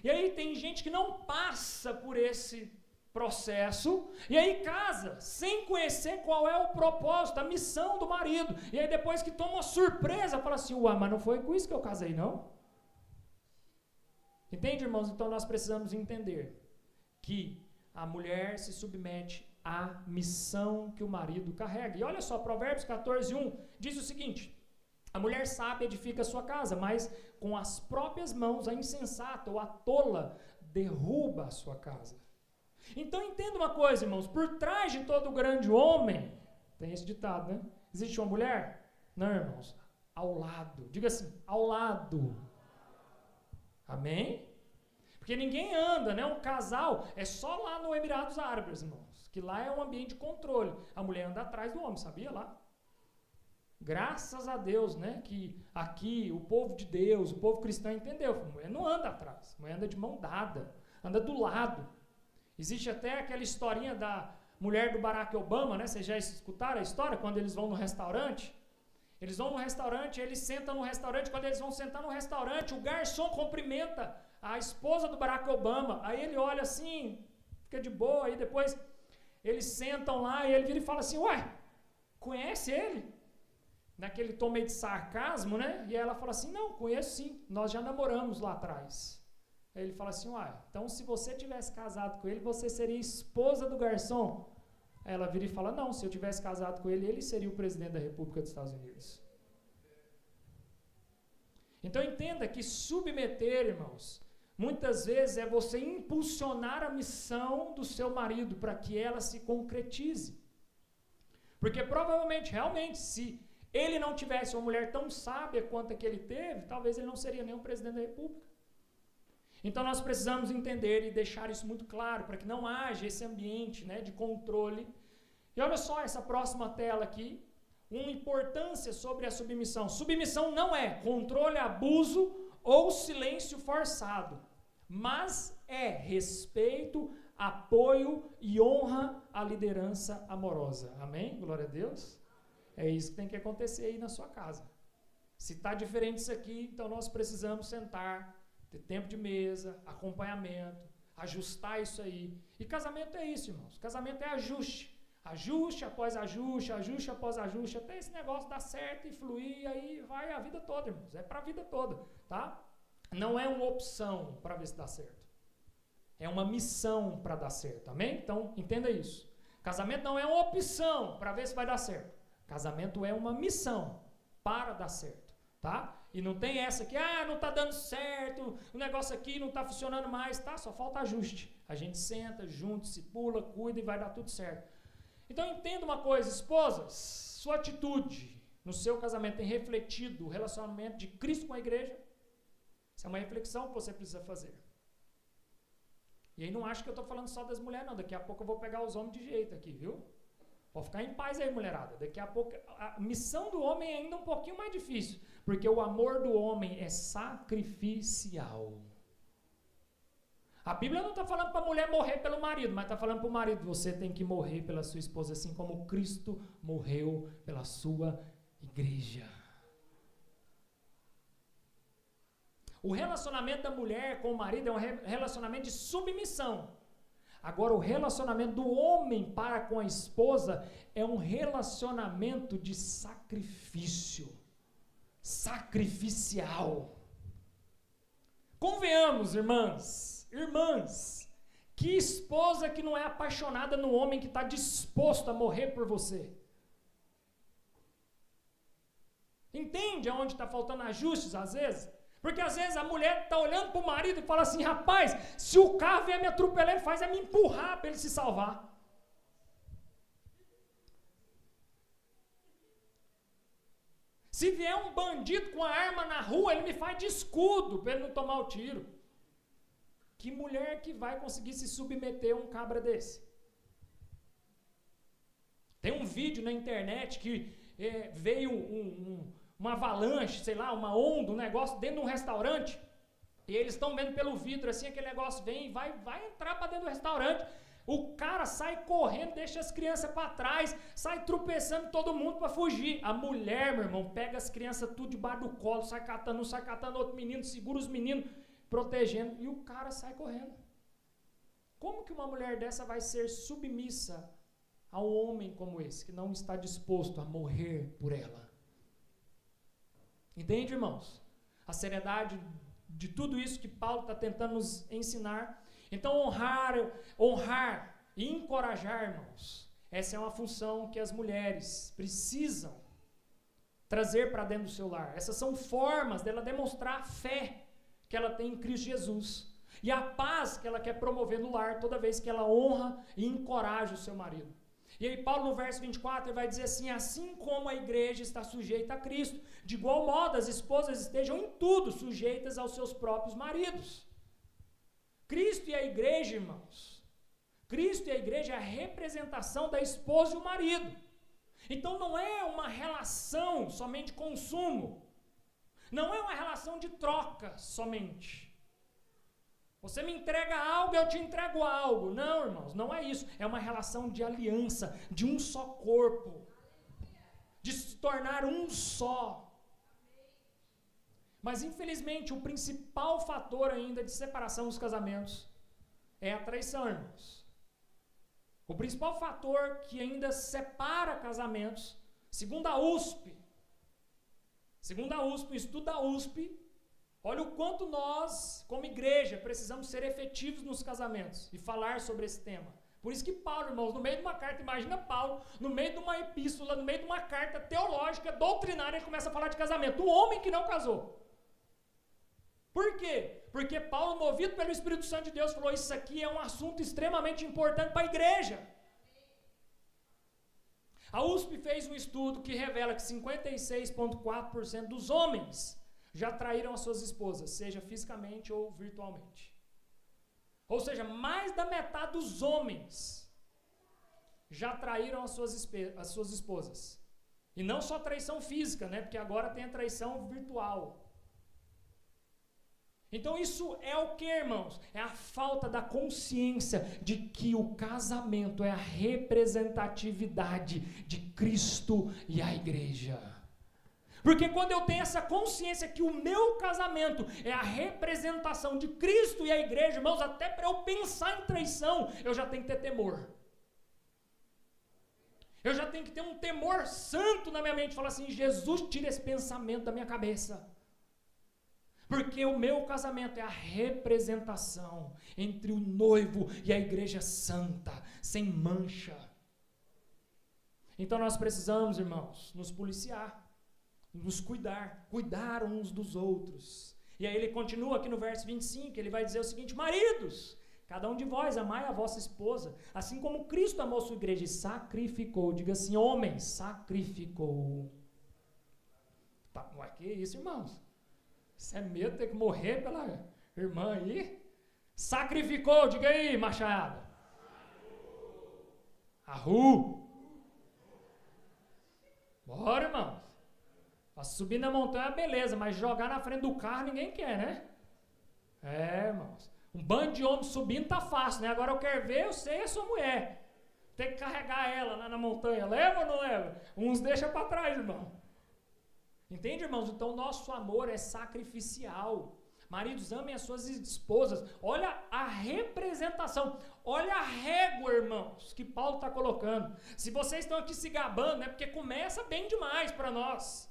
Speaker 1: E aí tem gente que não passa por esse processo, e aí casa, sem conhecer qual é o propósito, a missão do marido, e aí depois que toma uma surpresa, fala assim, ué, mas não foi com isso que eu casei, não? Entende, irmãos? Então nós precisamos entender que a mulher se submete à missão que o marido carrega, e olha só, Provérbios 14:1, diz o seguinte, a mulher sábia edifica a sua casa, mas com as próprias mãos a insensata ou a tola derruba a sua casa. Então entenda uma coisa, irmãos, por trás de todo grande homem, tem esse ditado, né? Existe uma mulher? Não, irmãos, ao lado, diga assim, ao lado. Amém? Porque ninguém anda, né? Um casal é só lá no Emirados Árabes, irmãos, que lá é um ambiente de controle. A mulher anda atrás do homem, sabia lá? Graças a Deus, né? Que aqui o povo de Deus, o povo cristão entendeu. A mulher não anda atrás, a mulher anda de mão dada, anda do lado. Existe até aquela historinha da mulher do Barack Obama, né? Vocês já escutaram a história? Quando eles vão no restaurante, eles sentam no restaurante, quando eles vão sentar no restaurante, o garçom cumprimenta a esposa do Barack Obama, aí ele olha assim, fica de boa, aí depois eles sentam lá e ele vira e fala assim, ué, conhece ele? Naquele tom meio de sarcasmo, né? E ela fala assim, não, conheço sim, nós já namoramos lá atrás. Aí ele fala assim, então se você tivesse casado com ele, você seria esposa do garçom? Aí ela vira e fala, não, se eu tivesse casado com ele, ele seria o presidente da República dos Estados Unidos. Então entenda que submeter, irmãos, muitas vezes é você impulsionar a missão do seu marido para que ela se concretize. Porque provavelmente, realmente, se ele não tivesse uma mulher tão sábia quanto a que ele teve, talvez ele não seria nem o presidente da República. Então nós precisamos entender e deixar isso muito claro, para que não haja esse ambiente, né, de controle. E olha só essa próxima tela aqui, uma importância sobre a submissão. Submissão não é controle, abuso ou silêncio forçado, mas é respeito, apoio e honra à liderança amorosa. Amém? Glória a Deus. É isso que tem que acontecer aí na sua casa. Se está diferente isso aqui, então nós precisamos sentar, ter tempo de mesa, acompanhamento, ajustar isso aí. E casamento é isso, irmãos. Casamento é ajuste. Ajuste após ajuste, ajuste após ajuste, até esse negócio dar certo e fluir, e aí vai a vida toda, irmãos. É para a vida toda, tá? Não é uma opção para ver se dá certo. É uma missão para dar certo, amém? Então, entenda isso. Casamento não é uma opção para ver se vai dar certo. Casamento é uma missão para dar certo, tá? E não tem essa que, não está dando certo, o negócio aqui não está funcionando mais, tá? Só falta ajuste. A gente senta, junto, se pula, cuida e vai dar tudo certo. Então entenda uma coisa, esposas, sua atitude no seu casamento tem refletido o relacionamento de Cristo com a igreja? Isso é uma reflexão que você precisa fazer. E aí não acho que eu estou falando só das mulheres, não. Daqui a pouco eu vou pegar os homens de jeito aqui, viu? Pode ficar em paz aí, mulherada. Daqui a pouco a missão do homem é ainda um pouquinho mais difícil, porque o amor do homem é sacrificial. A Bíblia não está falando para a mulher morrer pelo marido, mas está falando para o marido, você tem que morrer pela sua esposa, assim como Cristo morreu pela sua igreja. O relacionamento da mulher com o marido é um relacionamento de submissão. Agora, o relacionamento do homem para com a esposa é um relacionamento de sacrifício. Sacrificial. Convenhamos, irmãs, irmãs, que esposa que não é apaixonada no homem que está disposto a morrer por você? Entende aonde está faltando ajustes às vezes? Porque às vezes a mulher está olhando para o marido e fala assim, rapaz, se o carro vier me atropelar, ele faz é me empurrar para ele se salvar. Se vier um bandido com a arma na rua, ele me faz de escudo para ele não tomar o tiro. Que mulher que vai conseguir se submeter a um cabra desse? Tem um vídeo na internet que veio uma avalanche, sei lá, uma onda, um negócio dentro de um restaurante, e eles estão vendo pelo vidro assim, aquele negócio vem e vai entrar para dentro do restaurante. O cara sai correndo, deixa as crianças para trás, sai tropeçando todo mundo para fugir. A mulher, meu irmão, pega as crianças tudo debaixo do colo, sai catando outro menino, segura os meninos, protegendo, e o cara sai correndo. Como que uma mulher dessa vai ser submissa a um homem como esse, que não está disposto a morrer por ela? Entende, irmãos? A seriedade de tudo isso que Paulo está tentando nos ensinar. Então, honrar e encorajar, irmãos, essa é uma função que as mulheres precisam trazer para dentro do seu lar. Essas são formas dela demonstrar a fé que ela tem em Cristo Jesus e a paz que ela quer promover no lar toda vez que ela honra e encoraja o seu marido. E aí Paulo no verso 24 ele vai dizer assim como a igreja está sujeita a Cristo, de igual modo as esposas estejam em tudo sujeitas aos seus próprios maridos. Cristo e a igreja, irmãos, Cristo e a igreja é a representação da esposa e o marido. Então não é uma relação somente de consumo, não é uma relação de troca somente. Você me entrega algo, eu te entrego algo. Não, irmãos, não é isso. É uma relação de aliança, de um só corpo, de se tornar um só. Mas, infelizmente, o principal fator ainda de separação dos casamentos é a traição, irmãos. O principal fator que ainda separa casamentos, segundo a USP, o estudo da USP, olha o quanto nós, como igreja, precisamos ser efetivos nos casamentos e falar sobre esse tema. Por isso que Paulo, irmãos, no meio de uma carta, imagina Paulo, no meio de uma epístola, no meio de uma carta teológica, doutrinária, ele começa a falar de casamento. Um homem que não casou. Por quê? Porque Paulo, movido pelo Espírito Santo de Deus, falou, isso aqui é um assunto extremamente importante para a igreja. A USP fez um estudo que revela que 56,4% dos homens já traíram as suas esposas, seja fisicamente ou virtualmente. Ou seja, mais da metade dos homens já traíram as suas esposas. E não só traição física, né? Porque agora tem a traição virtual. Então isso é o que, irmãos? É a falta da consciência de que o casamento é a representatividade de Cristo e a igreja. Porque quando eu tenho essa consciência que o meu casamento é a representação de Cristo e a igreja, irmãos, até para eu pensar em traição, eu já tenho que ter temor. Eu já tenho que ter um temor santo na minha mente, falar assim, Jesus, tira esse pensamento da minha cabeça. Porque o meu casamento é a representação entre o noivo e a igreja santa, sem mancha. Então nós precisamos, irmãos, nos policiar, nos cuidar uns dos outros. E aí ele continua aqui no verso 25, ele vai dizer o seguinte, maridos, cada um de vós amai a vossa esposa, assim como Cristo amou sua igreja e sacrificou, diga assim, homem, sacrificou. Ué, que isso, irmãos? Isso é medo de ter que morrer pela irmã aí? Sacrificou, diga aí, machada. Arru. Bora, irmãos. Pra subir na montanha, beleza, mas jogar na frente do carro ninguém quer, né? É, irmãos. Um bando de homens subindo tá fácil, né? Agora eu quero ver, eu sei, a sua mulher. Tem que carregar ela lá na montanha. Leva ou não leva? Uns deixam para trás, irmão. Entende, irmãos? Então o nosso amor é sacrificial. Maridos, amem as suas esposas. Olha a representação, olha a régua, irmãos, que Paulo está colocando. Se vocês estão aqui se gabando, é porque começa bem demais para nós.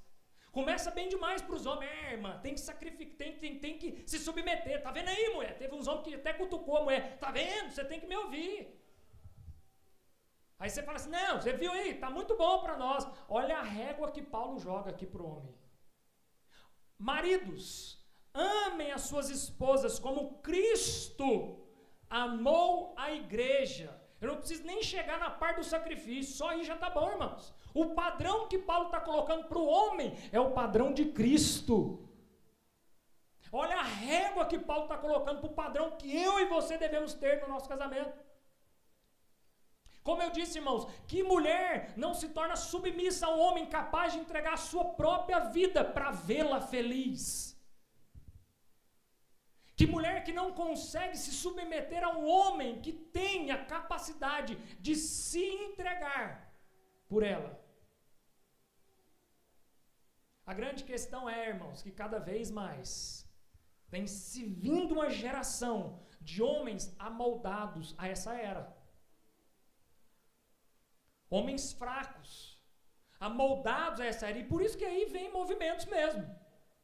Speaker 1: Começa bem demais para os homens. Irmã, tem que sacrificar, tem que se submeter. Tá vendo aí, mulher? Teve uns homens que até cutucou a mulher. Tá vendo? Você tem que me ouvir. Aí você fala assim, não, você viu aí? Tá muito bom para nós. Olha a régua que Paulo joga aqui para o homem. Maridos, amem as suas esposas como Cristo amou a igreja. Eu não preciso nem chegar na parte do sacrifício, só aí já está bom, irmãos. O padrão que Paulo está colocando para o homem é o padrão de Cristo. Olha a régua que Paulo está colocando para o padrão que eu e você devemos ter no nosso casamento. Como eu disse, irmãos, que mulher não se torna submissa ao homem capaz de entregar a sua própria vida para vê-la feliz? Que mulher que não consegue se submeter a um homem que tem a capacidade de se entregar por ela? A grande questão é, irmãos, que cada vez mais vem se vindo uma geração de homens amoldados a essa era. Homens fracos, amoldados a essa era. E por isso que aí vem movimentos mesmo,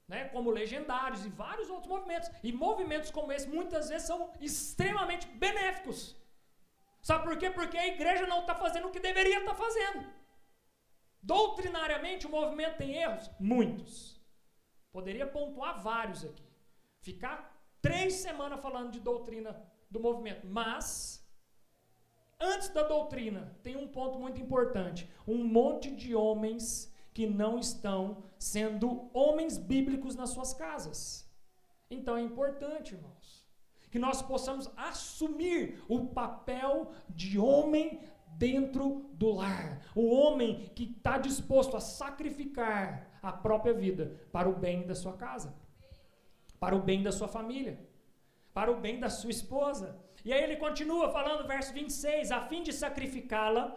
Speaker 1: né, como Legendários e vários outros movimentos. E movimentos como esse muitas vezes são extremamente benéficos. Sabe por quê? Porque a igreja não está fazendo o que deveria estar fazendo. Doutrinariamente o movimento tem erros? Muitos. Poderia pontuar vários aqui. Ficar 3 semanas falando de doutrina do movimento. Mas, antes da doutrina, tem um ponto muito importante. Um monte de homens que não estão sendo homens bíblicos nas suas casas. Então é importante, irmãos, que nós possamos assumir o papel de homem dentro do lar. O homem que está disposto a sacrificar a própria vida para o bem da sua casa, para o bem da sua família, para o bem da sua esposa. E aí ele continua falando, verso 26, a fim de sacrificá-la,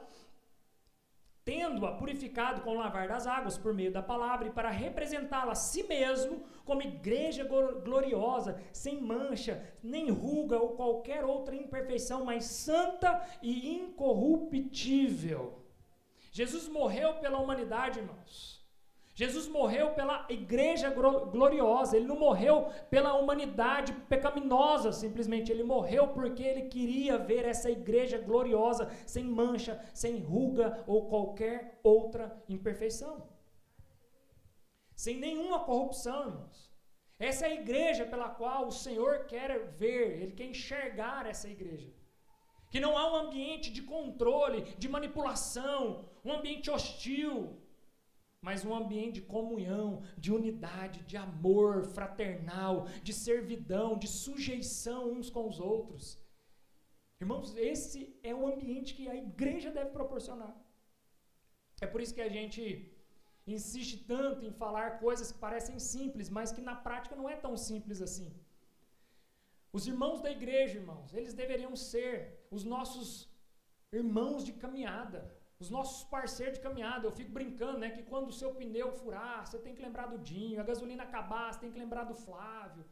Speaker 1: tendo-a purificado com o lavar das águas por meio da palavra, e para representá-la a si mesmo como igreja gloriosa, sem mancha, nem ruga ou qualquer outra imperfeição, mas santa e incorruptível. Jesus morreu pela humanidade, irmãos. Jesus morreu pela igreja gloriosa. Ele não morreu pela humanidade pecaminosa, simplesmente. Ele morreu porque ele queria ver essa igreja gloriosa, sem mancha, sem ruga ou qualquer outra imperfeição. Sem nenhuma corrupção, irmãos. Essa é a igreja pela qual o Senhor quer ver, Ele quer enxergar essa igreja. Que não há um ambiente de controle, de manipulação, um ambiente hostil, mas um ambiente de comunhão, de unidade, de amor fraternal, de servidão, de sujeição uns com os outros. Irmãos, esse é o ambiente que a igreja deve proporcionar. É por isso que a gente insiste tanto em falar coisas que parecem simples, mas que na prática não é tão simples assim. Os irmãos da igreja, irmãos, eles deveriam ser os nossos irmãos de caminhada, os nossos parceiros de caminhada. Eu fico brincando, né, que quando o seu pneu furar, você tem que lembrar do Dinho, a gasolina acabar, você tem que lembrar do Flávio.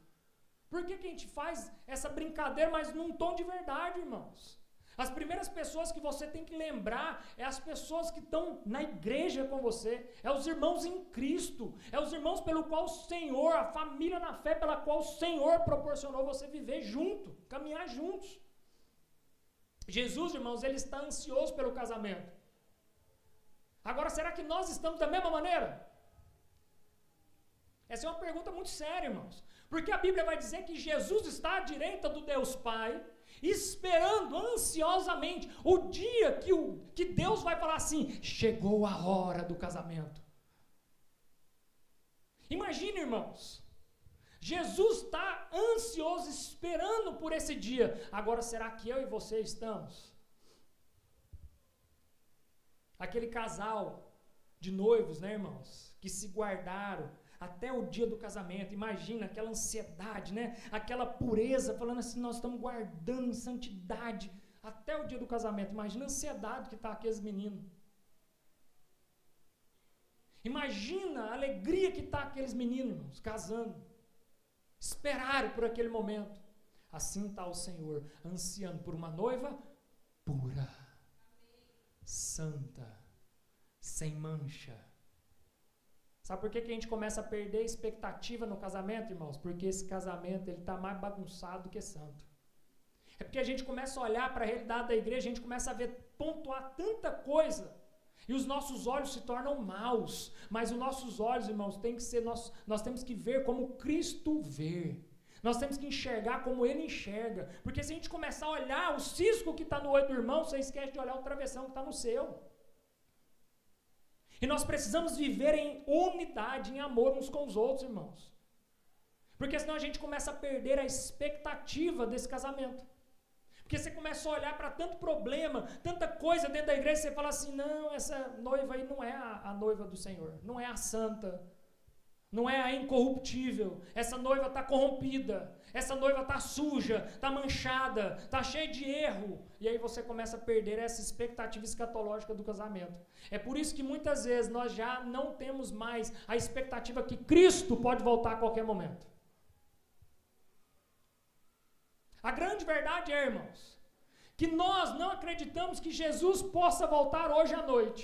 Speaker 1: Por que a gente faz essa brincadeira, mas num tom de verdade, irmãos? As primeiras pessoas que você tem que lembrar é as pessoas que estão na igreja com você, é os irmãos em Cristo, é os irmãos pelo qual o Senhor, a família na fé pela qual o Senhor proporcionou você viver junto, caminhar juntos. Jesus, irmãos, ele está ansioso pelo casamento. Agora, será que nós estamos da mesma maneira? Essa é uma pergunta muito séria, irmãos. Porque a Bíblia vai dizer que Jesus está à direita do Deus Pai, esperando ansiosamente o dia que Deus vai falar assim, chegou a hora do casamento. Imagine, irmãos, Jesus está ansioso, esperando por esse dia. Agora, será que eu e você estamos? Aquele casal de noivos, né, irmãos, que se guardaram até o dia do casamento, imagina aquela ansiedade, né? Aquela pureza, falando assim, nós estamos guardando em santidade até o dia do casamento. Imagina a ansiedade que está aqueles meninos. Imagina a alegria que está aqueles meninos, irmãos, casando. Esperaram por aquele momento. Assim está o Senhor, ansiando por uma noiva pura, santa, sem mancha. Sabe por que a gente começa a perder expectativa no casamento, irmãos? Porque esse casamento está mais bagunçado do que santo. É porque a gente começa a olhar para a realidade da igreja, a gente começa a ver, pontuar tanta coisa, e os nossos olhos se tornam maus, mas os nossos olhos, irmãos, tem que ser, nós temos que ver como Cristo vê. Nós temos que enxergar como Ele enxerga, porque se a gente começar a olhar o cisco que está no olho do irmão, você esquece de olhar o travessão que está no seu. E nós precisamos viver em unidade, em amor uns com os outros, irmãos. Porque senão a gente começa a perder a expectativa desse casamento. Porque você começa a olhar para tanto problema, tanta coisa dentro da igreja, você fala assim, não, essa noiva aí não é a noiva do Senhor, não é a santa, não é a incorruptível, essa noiva está corrompida, essa noiva está suja, está manchada, está cheia de erro. E aí você começa a perder essa expectativa escatológica do casamento. É por isso que muitas vezes nós já não temos mais a expectativa que Cristo pode voltar a qualquer momento. A grande verdade é, irmãos, que nós não acreditamos que Jesus possa voltar hoje à noite.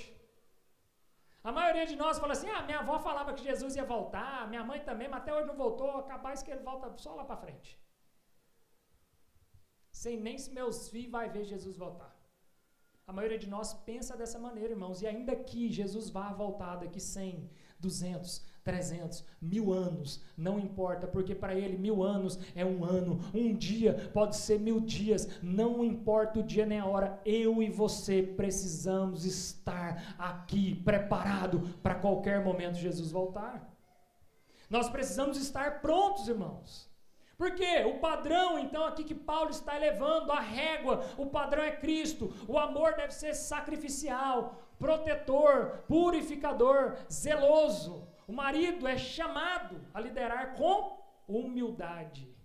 Speaker 1: A maioria de nós fala assim, minha avó falava que Jesus ia voltar, minha mãe também, mas até hoje não voltou, capaz que ele volta só lá para frente. Sem nem se meus filhos vai ver Jesus voltar. A maioria de nós pensa dessa maneira, irmãos, e ainda que Jesus vá voltar daqui 100, 200, 300, 1000 anos, não importa, porque para Ele 1000 anos é um ano, um dia pode ser 1000 dias, não importa o dia nem a hora, eu e você precisamos estar aqui, preparado para qualquer momento Jesus voltar. Nós precisamos estar prontos, irmãos. Por quê? O padrão, então, aqui que Paulo está elevando, a régua, o padrão é Cristo, o amor deve ser sacrificial, protetor, purificador, zeloso. O marido é chamado a liderar com humildade.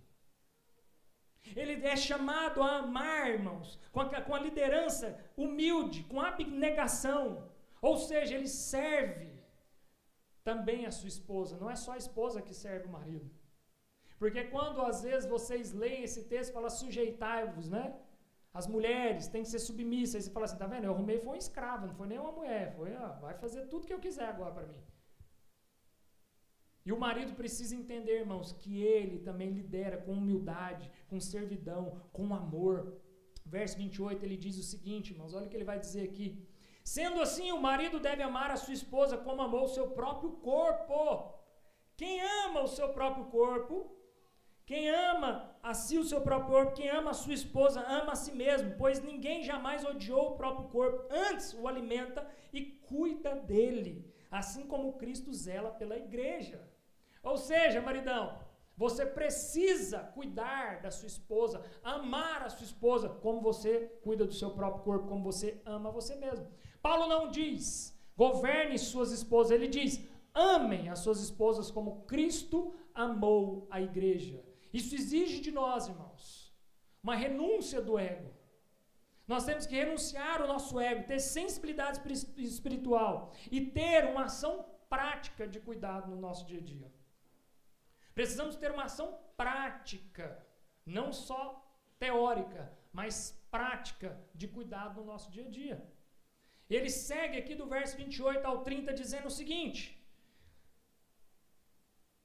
Speaker 1: Ele é chamado a amar, irmãos, com a liderança humilde, com abnegação. Ou seja, ele serve também a sua esposa, não é só a esposa que serve o marido. Porque quando às vezes vocês leem esse texto, fala sujeitai-vos, né? As mulheres têm que ser submissas. Aí você fala assim, tá vendo? Eu arrumei foi um escravo, não foi nem uma mulher. Foi, vai fazer tudo que eu quiser agora para mim. E o marido precisa entender, irmãos, que ele também lidera com humildade, com servidão, com amor. Verso 28, ele diz o seguinte, irmãos, olha o que ele vai dizer aqui. Sendo assim, o marido deve amar a sua esposa como amou o seu próprio corpo. Quem ama o seu próprio corpo, quem ama a si o seu próprio corpo, quem ama a sua esposa, ama a si mesmo, pois ninguém jamais odiou o próprio corpo, antes o alimenta e cuida dele, assim como Cristo zela pela igreja. Ou seja, maridão, você precisa cuidar da sua esposa, amar a sua esposa, como você cuida do seu próprio corpo, como você ama você mesmo. Paulo não diz, governe suas esposas, ele diz, amem as suas esposas como Cristo amou a igreja. Isso exige de nós, irmãos, uma renúncia do ego. Nós temos que renunciar o nosso ego, ter sensibilidade espiritual e ter uma ação prática de cuidado no nosso dia a dia. Precisamos ter uma ação prática, não só teórica, mas prática de cuidado no nosso dia a dia. Ele segue aqui do verso 28 ao 30 dizendo o seguinte,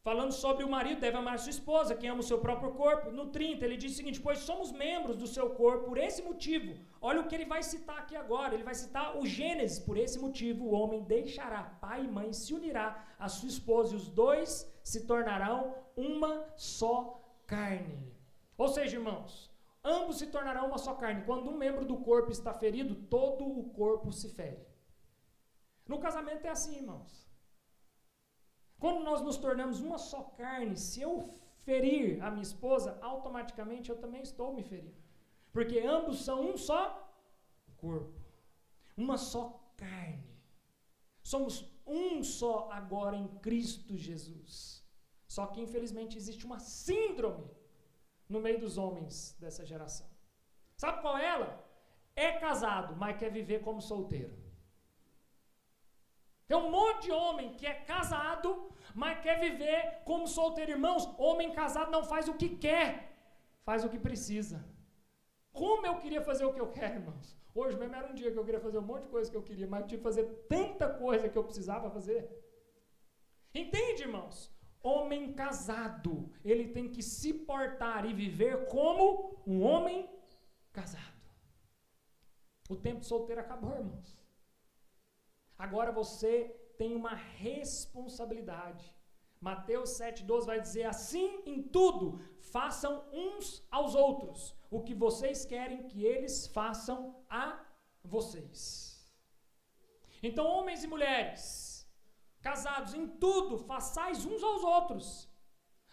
Speaker 1: falando sobre o marido deve amar sua esposa, quem ama o seu próprio corpo. No 30 ele diz o seguinte, pois somos membros do seu corpo, por esse motivo, olha o que ele vai citar aqui agora, ele vai citar o Gênesis, por esse motivo o homem deixará pai e mãe, se unirá à sua esposa e os dois se tornarão uma só carne. Ou seja, irmãos, ambos se tornarão uma só carne. Quando um membro do corpo está ferido, todo o corpo se fere. No casamento é assim, irmãos. Quando nós nos tornamos uma só carne, se eu ferir a minha esposa, automaticamente eu também estou me ferindo. Porque ambos são um só corpo, uma só carne. Somos um só agora em Cristo Jesus. Só que infelizmente existe uma síndrome no meio dos homens dessa geração. Sabe qual é ela? É casado, mas quer viver como solteiro. Tem um monte de homem que é casado, mas quer viver como solteiro. Irmãos, homem casado não faz o que quer, faz o que precisa. Como eu queria fazer o que eu quero, irmãos. Hoje mesmo era um dia que eu queria fazer um monte de coisa que eu queria, mas eu tive que fazer tanta coisa que eu precisava fazer. Entende, irmãos? Homem casado, ele tem que se portar e viver como um homem casado. O tempo de solteiro acabou, irmãos. Agora você tem uma responsabilidade. Mateus 7,12 vai dizer: assim em tudo, façam uns aos outros o que vocês querem que eles façam a vocês. Então, homens e mulheres, casados, em tudo, façais uns aos outros,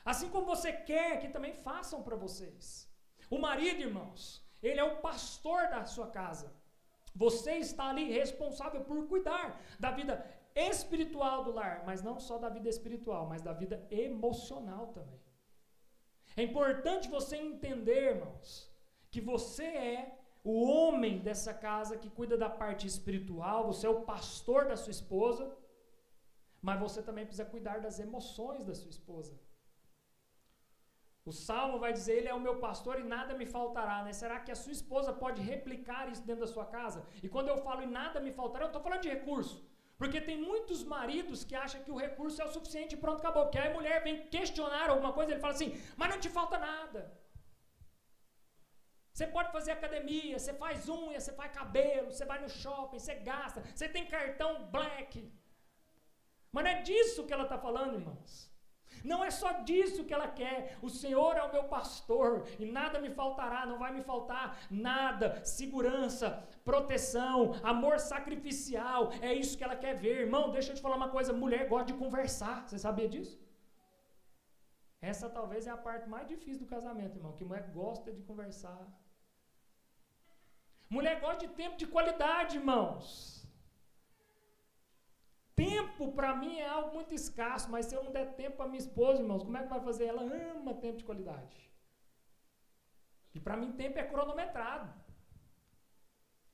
Speaker 1: assim como você quer que também façam para vocês. O marido, irmãos, ele é o pastor da sua casa. Você está ali responsável por cuidar da vida espiritual do lar, mas não só da vida espiritual, mas da vida emocional também. É importante você entender, irmãos, que você é o homem dessa casa que cuida da parte espiritual, você é o pastor da sua esposa, mas você também precisa cuidar das emoções da sua esposa. O Salmo vai dizer: ele é o meu pastor e nada me faltará, né? Será que a sua esposa pode replicar isso dentro da sua casa? E quando eu falo em nada me faltará, eu estou falando de recurso. Porque tem muitos maridos que acham que o recurso é o suficiente e pronto, acabou. Porque aí a mulher vem questionar alguma coisa, ele fala assim: mas não te falta nada. Você pode fazer academia, você faz unha, você faz cabelo, você vai no shopping, você gasta, você tem cartão black. Mas não é disso que ela está falando, irmãos. Não é só disso que ela quer. O Senhor é o meu pastor e nada me faltará, não vai me faltar nada. Segurança, proteção, amor sacrificial, é isso que ela quer ver. Irmão, deixa eu te falar uma coisa: mulher gosta de conversar, você sabia disso? Essa talvez é a parte mais difícil do casamento, irmão, que mulher gosta de conversar. Mulher gosta de tempo de qualidade, irmãos. Tempo para mim é algo muito escasso, mas se eu não der tempo para minha esposa, irmãos, como é que vai fazer? Ela ama tempo de qualidade. E para mim tempo é cronometrado.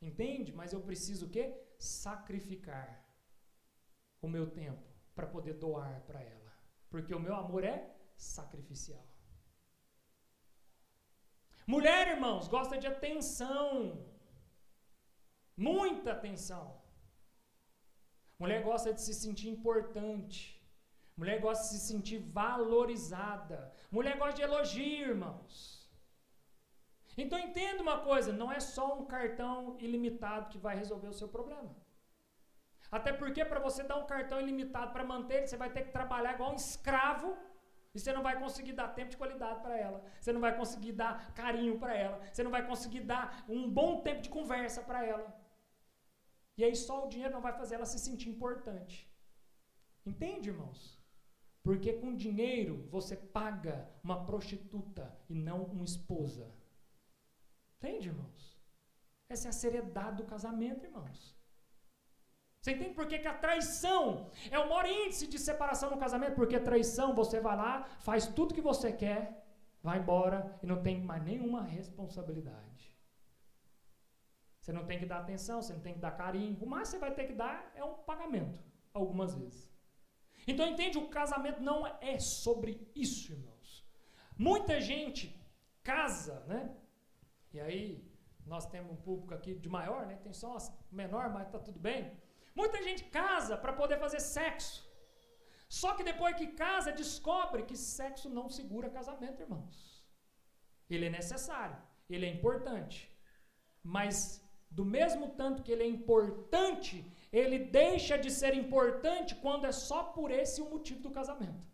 Speaker 1: Entende? Mas eu preciso o quê? Sacrificar o meu tempo para poder doar para ela. Porque o meu amor é sacrificial. Mulher, irmãos, gosta de atenção. Muita atenção. Mulher gosta de se sentir importante. Mulher gosta de se sentir valorizada. Mulher gosta de elogio, irmãos. Então entenda uma coisa: não é só um cartão ilimitado que vai resolver o seu problema. Até porque para você dar um cartão ilimitado para manter ele, você vai ter que trabalhar igual um escravo. E você não vai conseguir dar tempo de qualidade para ela. Você não vai conseguir dar carinho para ela. Você não vai conseguir dar um bom tempo de conversa para ela. E aí só o dinheiro não vai fazer ela se sentir importante. Entende, irmãos? Porque com dinheiro você paga uma prostituta e não uma esposa. Entende, irmãos? Essa é a seriedade do casamento, irmãos. Você entende por que a traição é o maior índice de separação no casamento? Porque a traição, você vai lá, faz tudo que você quer, vai embora e não tem mais nenhuma responsabilidade. Você não tem que dar atenção, você não tem que dar carinho. O mais que você vai ter que dar é um pagamento, algumas vezes. Então entende, o casamento não é sobre isso, irmãos. Muita gente casa, né? E aí, nós temos um público aqui de maior, né? Tem só umas menor, mas tá tudo bem. Muita gente casa para poder fazer sexo. Só que depois que casa, descobre que sexo não segura casamento, irmãos. Ele é necessário, ele é importante. Mas do mesmo tanto que ele é importante, ele deixa de ser importante quando é só por esse o motivo do casamento.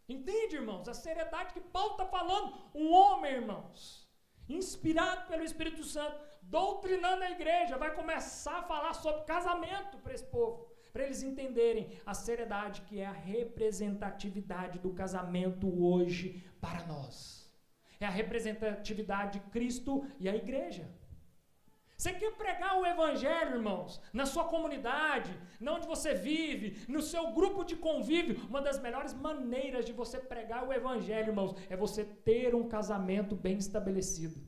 Speaker 1: Entende, irmãos? A seriedade que Paulo está falando. Um homem, irmãos, inspirado pelo Espírito Santo, doutrinando a igreja, vai começar a falar sobre casamento para esse povo, para eles entenderem a seriedade que é a representatividade do casamento hoje para nós. É a representatividade de Cristo e a igreja. Você quer pregar o evangelho, irmãos, na sua comunidade, na onde você vive, no seu grupo de convívio? Uma das melhores maneiras de você pregar o evangelho, irmãos, é você ter um casamento bem estabelecido.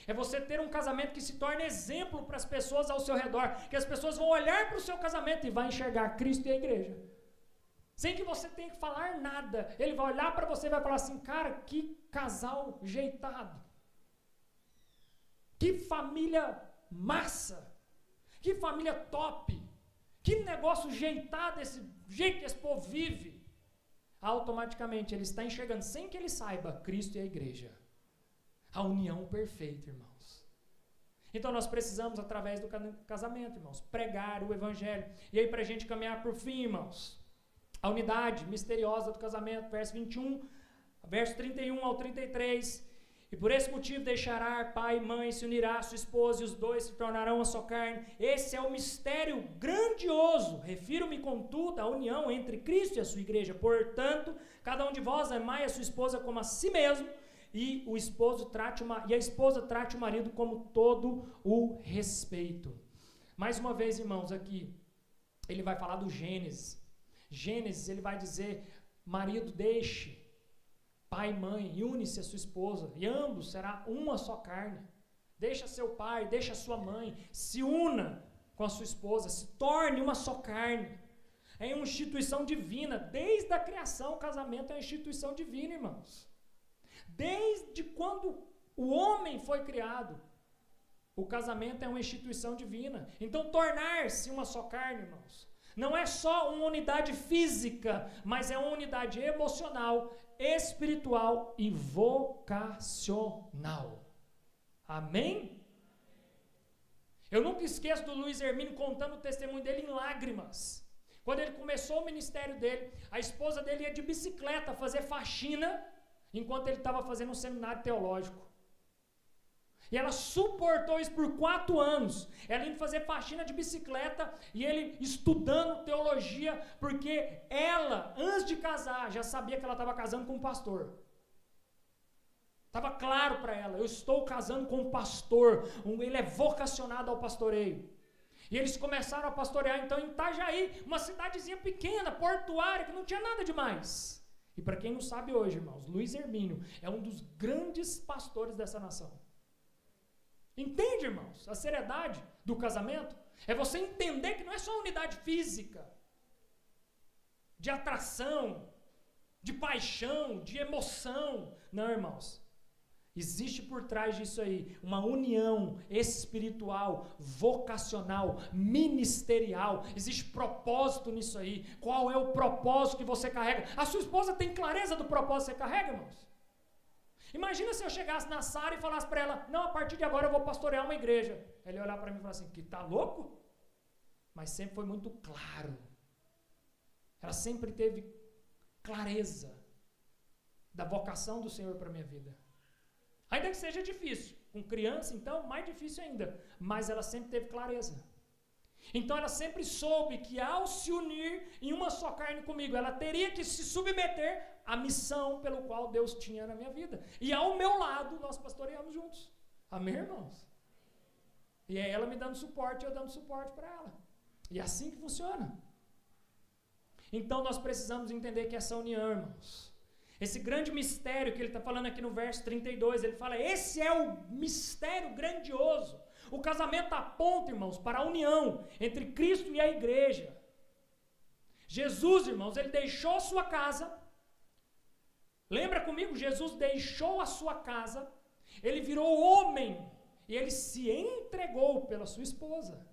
Speaker 1: É você ter um casamento que se torne exemplo para as pessoas ao seu redor, que as pessoas vão olhar para o seu casamento e vão enxergar Cristo e a igreja. Sem que você tenha que falar nada. Ele vai olhar para você e vai falar assim: cara, que casal jeitado. Que família massa, que família top, Que negócio jeitado, esse jeito que esse povo vive. Automaticamente ele está enxergando, sem que ele saiba, Cristo e a igreja. A união perfeita, irmãos. Então nós precisamos, através do casamento, irmãos, pregar o evangelho. E aí para a gente caminhar por fim, irmãos, a unidade misteriosa do casamento, verso 21, verso 31 ao 33. E por esse motivo deixará pai e mãe, se unirá a sua esposa, e os dois se tornarão uma só carne. Esse é o mistério grandioso. Refiro-me, contudo, à união entre Cristo e a sua igreja. Portanto, cada um de vós amai a sua esposa como a si mesmo, e a esposa trate o marido como todo o respeito. Mais uma vez, irmãos, aqui, ele vai falar do Gênesis. Gênesis, ele vai dizer, marido, deixe pai e mãe, e une-se a sua esposa, e ambos será uma só carne. Deixa seu pai, deixa sua mãe, se una com a sua esposa, se torne uma só carne. É uma instituição divina, desde a criação, o casamento é uma instituição divina, irmãos. Desde quando o homem foi criado, o casamento é uma instituição divina. Então, tornar-se uma só carne, irmãos, não é só uma unidade física, mas é uma unidade emocional, espiritual e vocacional. Amém? Eu nunca esqueço do Luiz Hermínio contando o testemunho dele em lágrimas. Quando ele começou o ministério dele, a esposa dele ia de bicicleta fazer faxina, enquanto ele estava fazendo um seminário teológico. E ela suportou isso por 4 anos. Ela indo fazer faxina de bicicleta e ele estudando teologia, porque ela, antes de casar, já sabia que ela estava casando com um pastor. Estava claro para ela, eu estou casando com um pastor, ele é vocacionado ao pastoreio. E eles começaram a pastorear então em Itajaí, uma cidadezinha pequena, portuária, que não tinha nada demais. E para quem não sabe hoje, irmãos, Luiz Hermínio é um dos grandes pastores dessa nação. Entende, irmãos, a seriedade do casamento? É você entender que não é só unidade física, de atração, de paixão, de emoção. Não, irmãos. Existe por trás disso aí uma união espiritual, vocacional, ministerial. Existe propósito nisso aí. Qual é o propósito que você carrega? A sua esposa tem clareza do propósito que você carrega, irmãos? Imagina se eu chegasse na Sara e falasse para ela, não, a partir de agora eu vou pastorear uma igreja. Ela ia olhar para mim e falar assim, que tá louco? Mas sempre foi muito claro. Ela sempre teve clareza da vocação do Senhor para a minha vida. Ainda que seja difícil. Com criança, então, mais difícil ainda. Mas ela sempre teve clareza. Então ela sempre soube que ao se unir em uma só carne comigo, ela teria que se submeter à missão pelo qual Deus tinha na minha vida. E ao meu lado, nós pastoreamos juntos. Amém, irmãos? E é ela me dando suporte e eu dando suporte para ela. E é assim que funciona. Então nós precisamos entender que essa união, irmãos, esse grande mistério que ele está falando aqui no verso 32, ele fala, esse é o mistério grandioso. O casamento aponta, irmãos, para a união entre Cristo e a igreja. Jesus, irmãos, ele deixou a sua casa. Lembra comigo? Jesus deixou a sua casa, ele virou homem e ele se entregou pela sua esposa.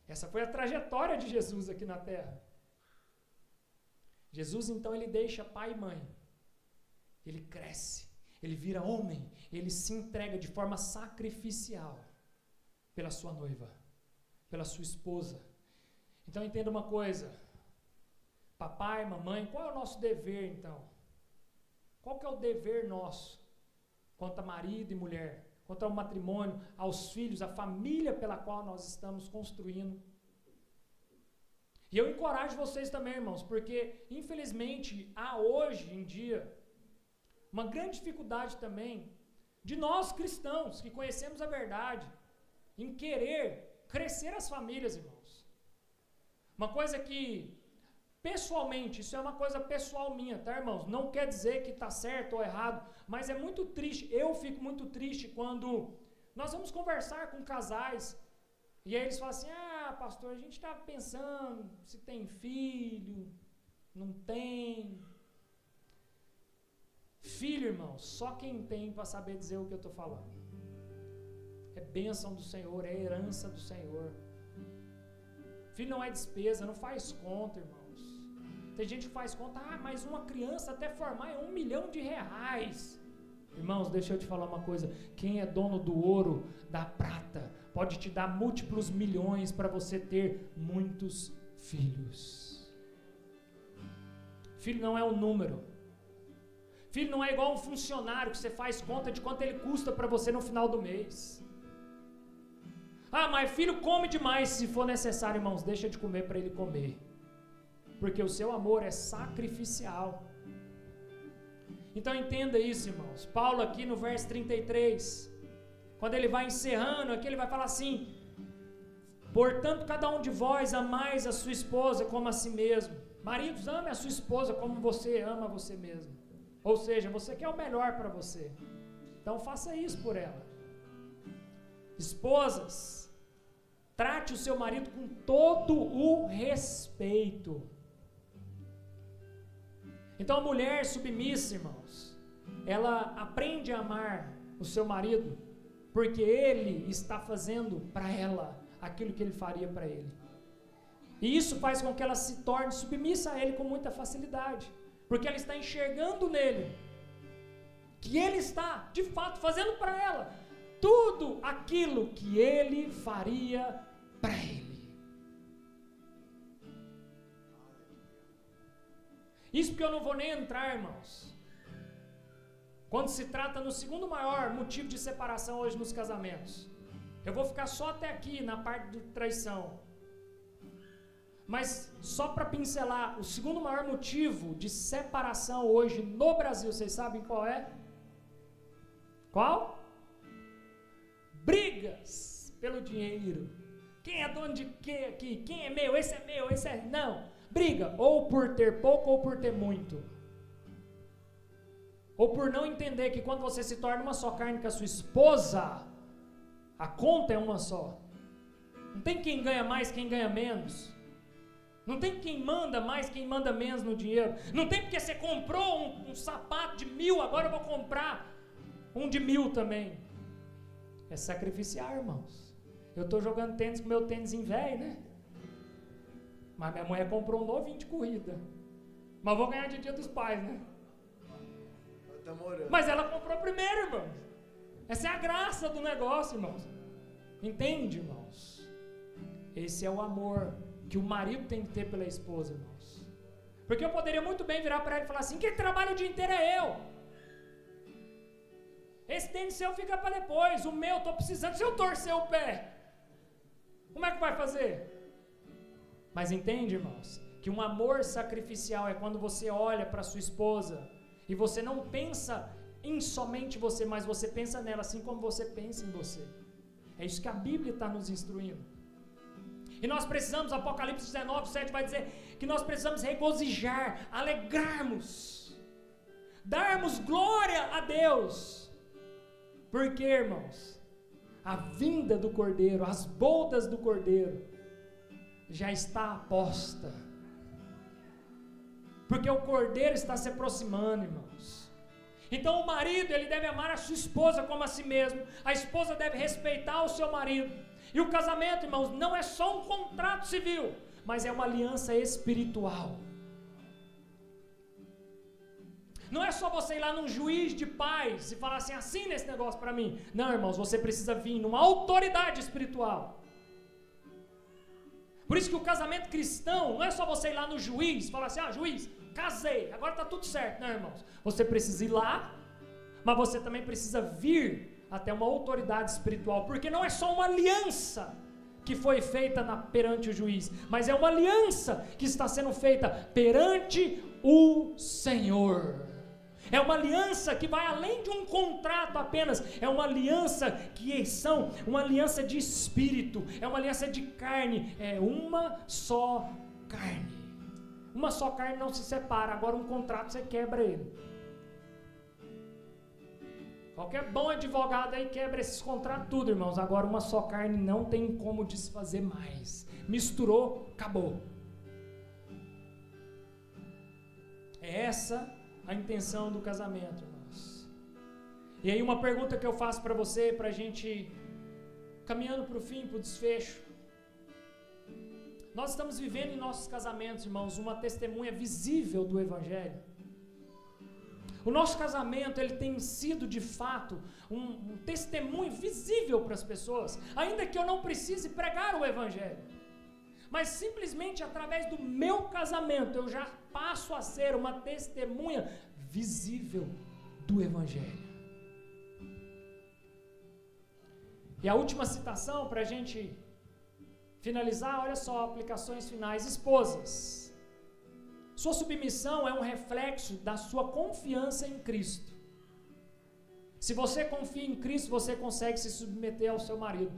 Speaker 1: Essa foi a trajetória de Jesus aqui na terra. Jesus, então, ele deixa pai e mãe. Ele cresce, ele vira homem, ele se entrega de forma sacrificial pela sua noiva, pela sua esposa. Então entenda uma coisa, papai, mamãe, qual é o nosso dever então? Qual que é o dever nosso quanto a marido e mulher, quanto ao matrimônio, aos filhos, à família pela qual nós estamos construindo? E eu encorajo vocês também, irmãos, porque infelizmente há hoje em dia uma grande dificuldade também de nós cristãos que conhecemos a verdade em querer crescer as famílias, irmãos. Uma coisa que, pessoalmente, isso é uma coisa pessoal minha, tá, irmãos? Não quer dizer que está certo ou errado, mas é muito triste, eu fico muito triste quando nós vamos conversar com casais e aí eles falam assim, pastor, a gente está pensando se tem filho, não tem. Filho, irmão, só quem tem para saber dizer o que eu estou falando. É bênção do Senhor, é herança do Senhor. Filho não é despesa, não faz conta, irmãos. Tem gente que faz conta, mas uma criança até formar é R$1 milhão. Irmãos, deixa eu te falar uma coisa, quem é dono do ouro, da prata, pode te dar múltiplos milhões para você ter muitos filhos. Filho não é um número. Filho não é igual um funcionário que você faz conta de quanto ele custa para você no final do mês. Mas filho come demais, se for necessário, irmãos, deixa de comer para ele comer. Porque o seu amor é sacrificial. Então entenda isso, irmãos. Paulo aqui no verso 33, quando ele vai encerrando, aqui ele vai falar assim: portanto, cada um de vós amais a sua esposa como a si mesmo. Maridos, ame a sua esposa como você ama você mesmo. Ou seja, você quer o melhor para você. Então faça isso por ela. Esposas, trate o seu marido com todo o respeito. Então a mulher submissa, irmãos, ela aprende a amar o seu marido, porque ele está fazendo para ela aquilo que ele faria para ele. E isso faz com que ela se torne submissa a ele com muita facilidade, porque ela está enxergando nele que ele está, de fato, fazendo para ela tudo aquilo que ele faria para ele. Isso porque eu não vou nem entrar, irmãos, quando se trata no segundo maior motivo de separação hoje nos casamentos. Eu vou ficar só até aqui na parte de traição. Mas só para pincelar, o segundo maior motivo de separação hoje no Brasil, vocês sabem qual é? Qual? Brigas pelo dinheiro. Quem é dono de quê aqui? Quem é meu? Esse é meu, esse é... Não. Briga ou por ter pouco ou por ter muito. Ou por não entender que quando você se torna uma só carne com a sua esposa, a conta é uma só. Não tem quem ganha mais, quem ganha menos. Não tem quem manda mais, quem manda menos no dinheiro. Não tem porque você comprou um sapato de 1.000, agora eu vou comprar um de 1.000 também. É sacrificiar, irmãos. Eu estou jogando tênis com meu tênis em velho, né? Mas minha mulher comprou um novinho de corrida. Mas vou ganhar de Dia dos Pais, né? Mas ela comprou primeiro, irmãos. Essa é a graça do negócio, irmãos. Entende, irmãos? Esse é o amor que o marido tem que ter pela esposa, irmãos. Porque eu poderia muito bem virar para ela e falar assim: quem trabalha o dia inteiro é eu. Esse tênis seu fica para depois. O meu, estou precisando. Se eu torcer o pé, como é que vai fazer? Mas entende, irmãos, que um amor sacrificial é quando você olha para sua esposa e você não pensa em somente você, mas você pensa nela assim como você pensa em você. É isso que a Bíblia está nos instruindo. E nós precisamos, Apocalipse 19, 7 vai dizer que nós precisamos regozijar, alegrarmos, darmos glória a Deus. Porque, irmãos, a vinda do Cordeiro, as bodas do Cordeiro, já está aposta. Porque o Cordeiro está se aproximando, irmãos. Então o marido, ele deve amar a sua esposa como a si mesmo. A esposa deve respeitar o seu marido. E o casamento, irmãos, não é só um contrato civil, mas é uma aliança espiritual. Não é só você ir lá num juiz de paz e falar assim: assina esse negócio para mim. Não, irmãos, você precisa vir numa autoridade espiritual. Por isso que o casamento cristão não é só você ir lá no juiz e falar assim: juiz, casei, agora está tudo certo. Não, irmãos, você precisa ir lá, mas você também precisa vir até uma autoridade espiritual, porque não é só uma aliança que foi feita perante o juiz, mas é uma aliança que está sendo feita perante o Senhor. É uma aliança que vai além de um contrato apenas, é uma aliança que uma aliança de espírito, é uma aliança de carne, é uma só carne. Uma só carne não se separa, agora um contrato você quebra ele. Qualquer bom advogado aí quebra esses contratos tudo, irmãos. Agora uma só carne não tem como desfazer mais. Misturou, acabou. É essa a intenção do casamento, irmãos. E aí uma pergunta que eu faço para você, para a gente caminhando para o fim, para o desfecho. Nós estamos vivendo em nossos casamentos, irmãos, uma testemunha visível do Evangelho. O nosso casamento, ele tem sido, de fato, um testemunho visível para as pessoas, ainda que eu não precise pregar o Evangelho. Mas simplesmente através do meu casamento, eu já passo a ser uma testemunha visível do Evangelho. E a última citação, para a gente finalizar, olha só, aplicações finais. Esposas, sua submissão é um reflexo da sua confiança em Cristo. Se você confia em Cristo, você consegue se submeter ao seu marido.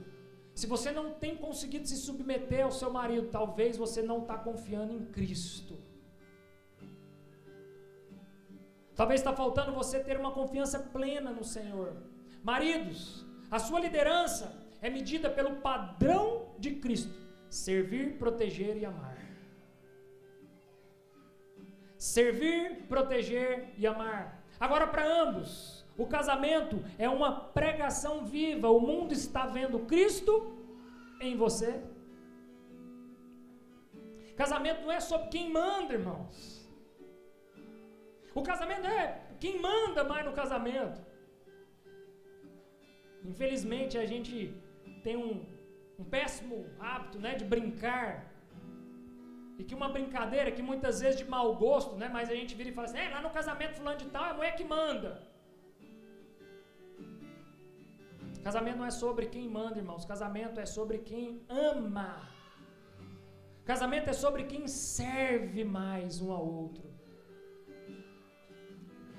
Speaker 1: Se você não tem conseguido se submeter ao seu marido, talvez você não está confiando em Cristo. Talvez está faltando você ter uma confiança plena no Senhor. Maridos, a sua liderança é medida pelo padrão de Cristo: servir, proteger e amar. Servir, proteger e amar. Agora, para ambos, o casamento é uma pregação viva. O mundo está vendo Cristo em você. Casamento não é sobre quem manda, irmãos. O casamento é quem manda mais no casamento. Infelizmente, a gente tem um péssimo hábito, né, de brincar. E que uma brincadeira que muitas vezes de mau gosto, né, mas a gente vira e fala assim: lá no casamento fulano de tal é a mulher que manda. Casamento não é sobre quem manda, irmãos. Casamento é sobre quem ama. Casamento é sobre quem serve mais um ao outro.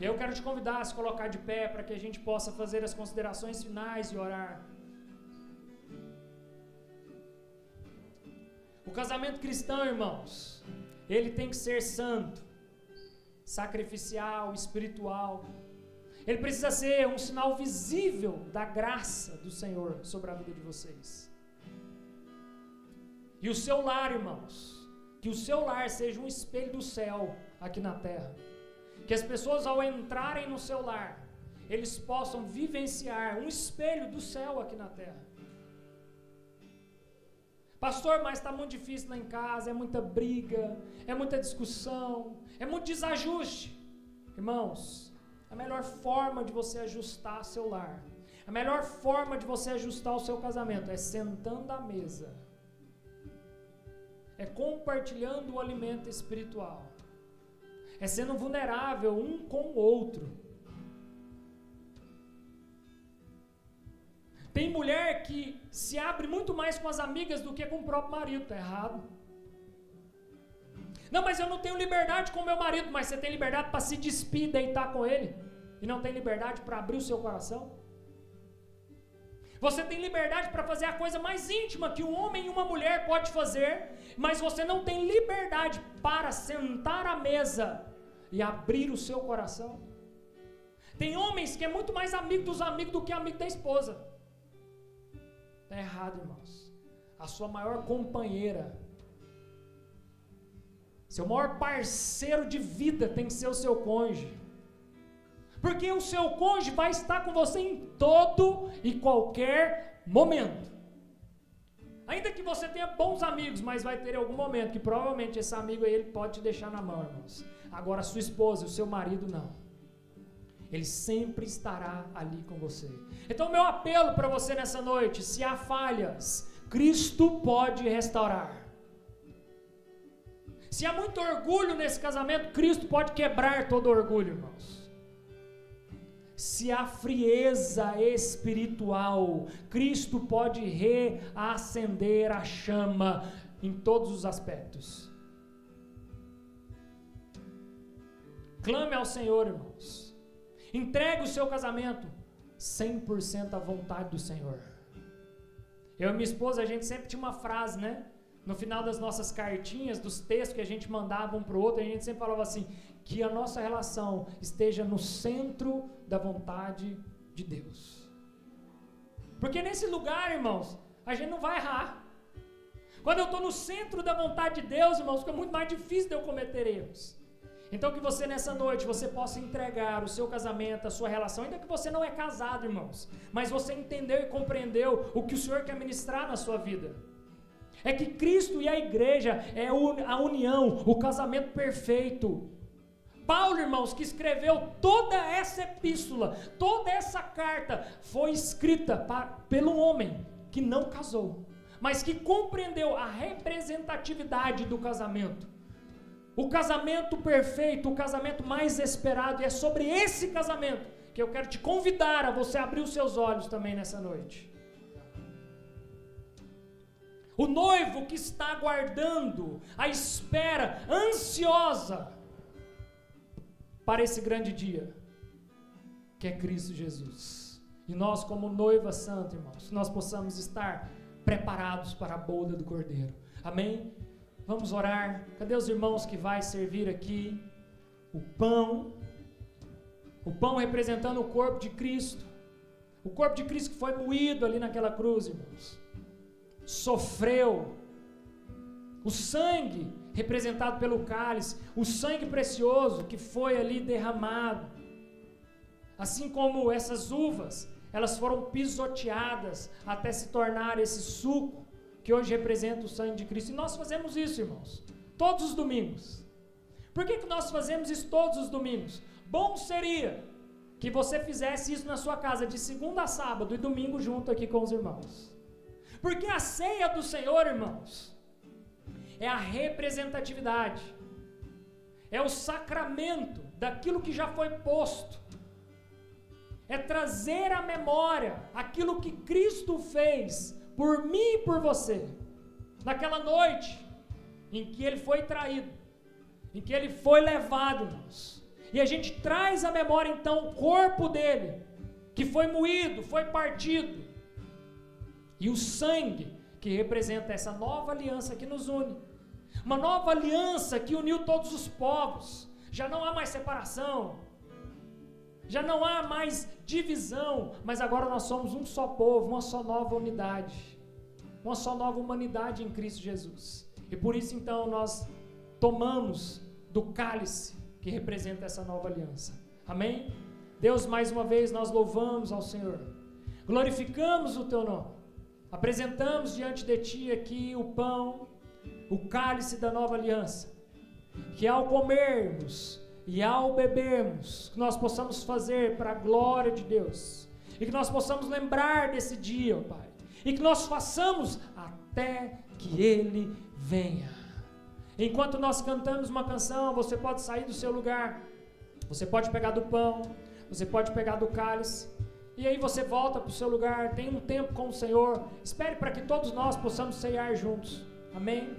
Speaker 1: Eu quero te convidar a se colocar de pé para que a gente possa fazer as considerações finais e orar. O casamento cristão, irmãos, ele tem que ser santo, sacrificial, espiritual. Ele precisa ser um sinal visível da graça do Senhor sobre a vida de vocês. E o seu lar, irmãos, que o seu lar seja um espelho do céu aqui na terra. Que as pessoas, ao entrarem no seu lar, eles possam vivenciar um espelho do céu aqui na terra. Pastor, mas está muito difícil lá em casa, é muita briga, é muita discussão, é muito desajuste. Irmãos, a melhor forma de você ajustar seu lar, a melhor forma de você ajustar o seu casamento é sentando à mesa, é compartilhando o alimento espiritual, é sendo vulnerável um com o outro. Tem mulher que se abre muito mais com as amigas do que com o próprio marido, está errado. Não, mas eu não tenho liberdade com o meu marido, mas você tem liberdade para se despir e deitar com ele, e não tem liberdade para abrir o seu coração? Você tem liberdade para fazer a coisa mais íntima que um homem e uma mulher pode fazer, mas você não tem liberdade para sentar à mesa e abrir o seu coração. Tem homens que é muito mais amigo dos amigos do que amigo da esposa. Está errado, irmãos. A sua maior companheira, seu maior parceiro de vida tem que ser o seu cônjuge. Porque o seu cônjuge vai estar com você em todo e qualquer momento. Ainda que você tenha bons amigos, mas vai ter algum momento que provavelmente esse amigo aí ele pode te deixar na mão, irmãos. Agora a sua esposa, o seu marido não. Ele sempre estará ali com você. Então meu apelo para você nessa noite: se há falhas, Cristo pode restaurar. Se há muito orgulho nesse casamento, Cristo pode quebrar todo orgulho, irmãos. Se há frieza espiritual, Cristo pode reacender a chama em todos os aspectos. Clame ao Senhor, irmãos. Entregue o seu casamento 100% à vontade do Senhor. Eu e minha esposa, a gente sempre tinha uma frase, né? No final das nossas cartinhas, dos textos que a gente mandava um para o outro, a gente sempre falava assim: que a nossa relação esteja no centro da vontade de Deus. Porque nesse lugar, irmãos, a gente não vai errar. Quando eu estou no centro da vontade de Deus, irmãos, fica muito mais difícil de eu cometer erros. Então que você nessa noite, você possa entregar o seu casamento, a sua relação, ainda que você não é casado, irmãos, mas você entendeu e compreendeu o que o Senhor quer ministrar na sua vida. É que Cristo e a igreja é a união, o casamento perfeito. Paulo, irmãos, que escreveu toda essa epístola, toda essa carta, foi escrita pelo homem que não casou, mas que compreendeu a representatividade do casamento. O casamento perfeito, o casamento mais esperado, e é sobre esse casamento que eu quero te convidar a você abrir os seus olhos também nessa noite. O noivo que está aguardando, à espera, ansiosa, para esse grande dia, que é Cristo Jesus. E nós, como noiva santa, irmãos, nós possamos estar preparados para a boda do Cordeiro. Amém? Vamos orar. Cadê os irmãos que vai servir aqui o pão representando o corpo de Cristo. O corpo de Cristo que foi moído ali naquela cruz, irmãos. Sofreu. O sangue representado pelo cálice, o sangue precioso que foi ali derramado. Assim como essas uvas, elas foram pisoteadas até se tornar esse suco que hoje representa o sangue de Cristo. E nós fazemos isso, irmãos, todos os domingos. Por que nós fazemos isso todos os domingos? Bom seria que você fizesse isso na sua casa de segunda a sábado e domingo junto aqui com os irmãos. Porque a ceia do Senhor, irmãos, é a representatividade, é o sacramento daquilo que já foi posto, é trazer à memória aquilo que Cristo fez por mim e por você, naquela noite em que Ele foi traído, em que Ele foi levado, irmãos, e a gente traz à memória então o corpo dele, que foi moído, foi partido, e o sangue que representa essa nova aliança que nos une, uma nova aliança que uniu todos os povos. Já não há mais separação, já não há mais divisão, mas agora nós somos um só povo, uma só nova unidade, uma só nova humanidade em Cristo Jesus. E por isso então nós tomamos do cálice que representa essa nova aliança. Amém? Deus, mais uma vez nós louvamos ao Senhor, glorificamos o teu nome, apresentamos diante de ti aqui o pão, o cálice da nova aliança, que ao comermos e ao bebermos, que nós possamos fazer para a glória de Deus, e que nós possamos lembrar desse dia, ó Pai, e que nós façamos até que Ele venha. Enquanto nós cantamos uma canção, você pode sair do seu lugar, você pode pegar do pão, você pode pegar do cálice, e aí você volta para o seu lugar, tem um tempo com o Senhor, espere para que todos nós possamos ceiar juntos. Amém?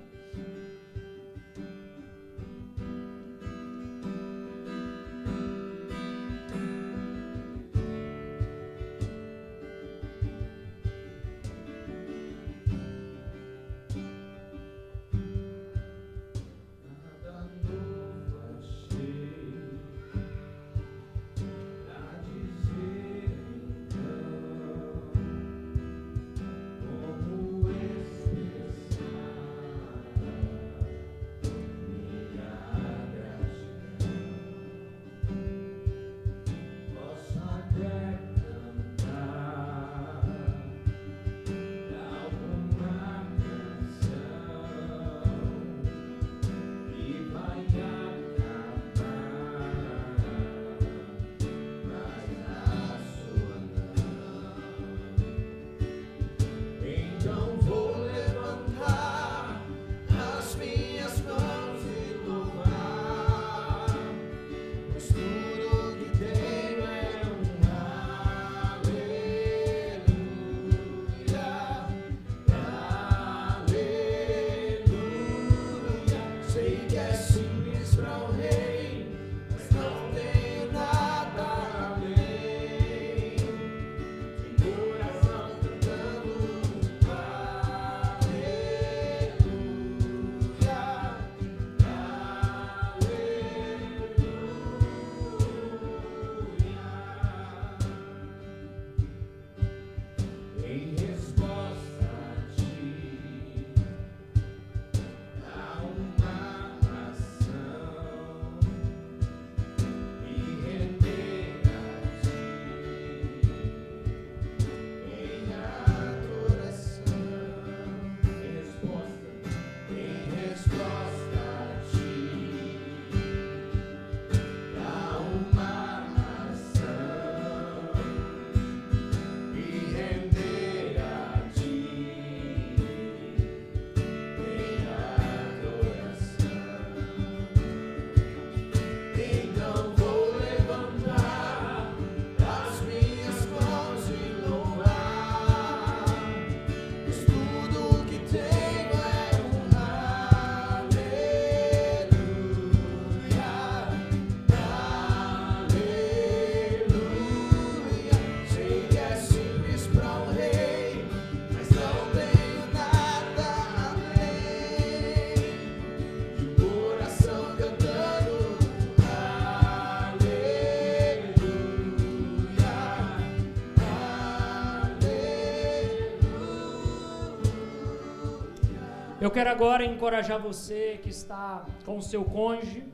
Speaker 1: Eu quero agora encorajar você que está com o seu cônjuge,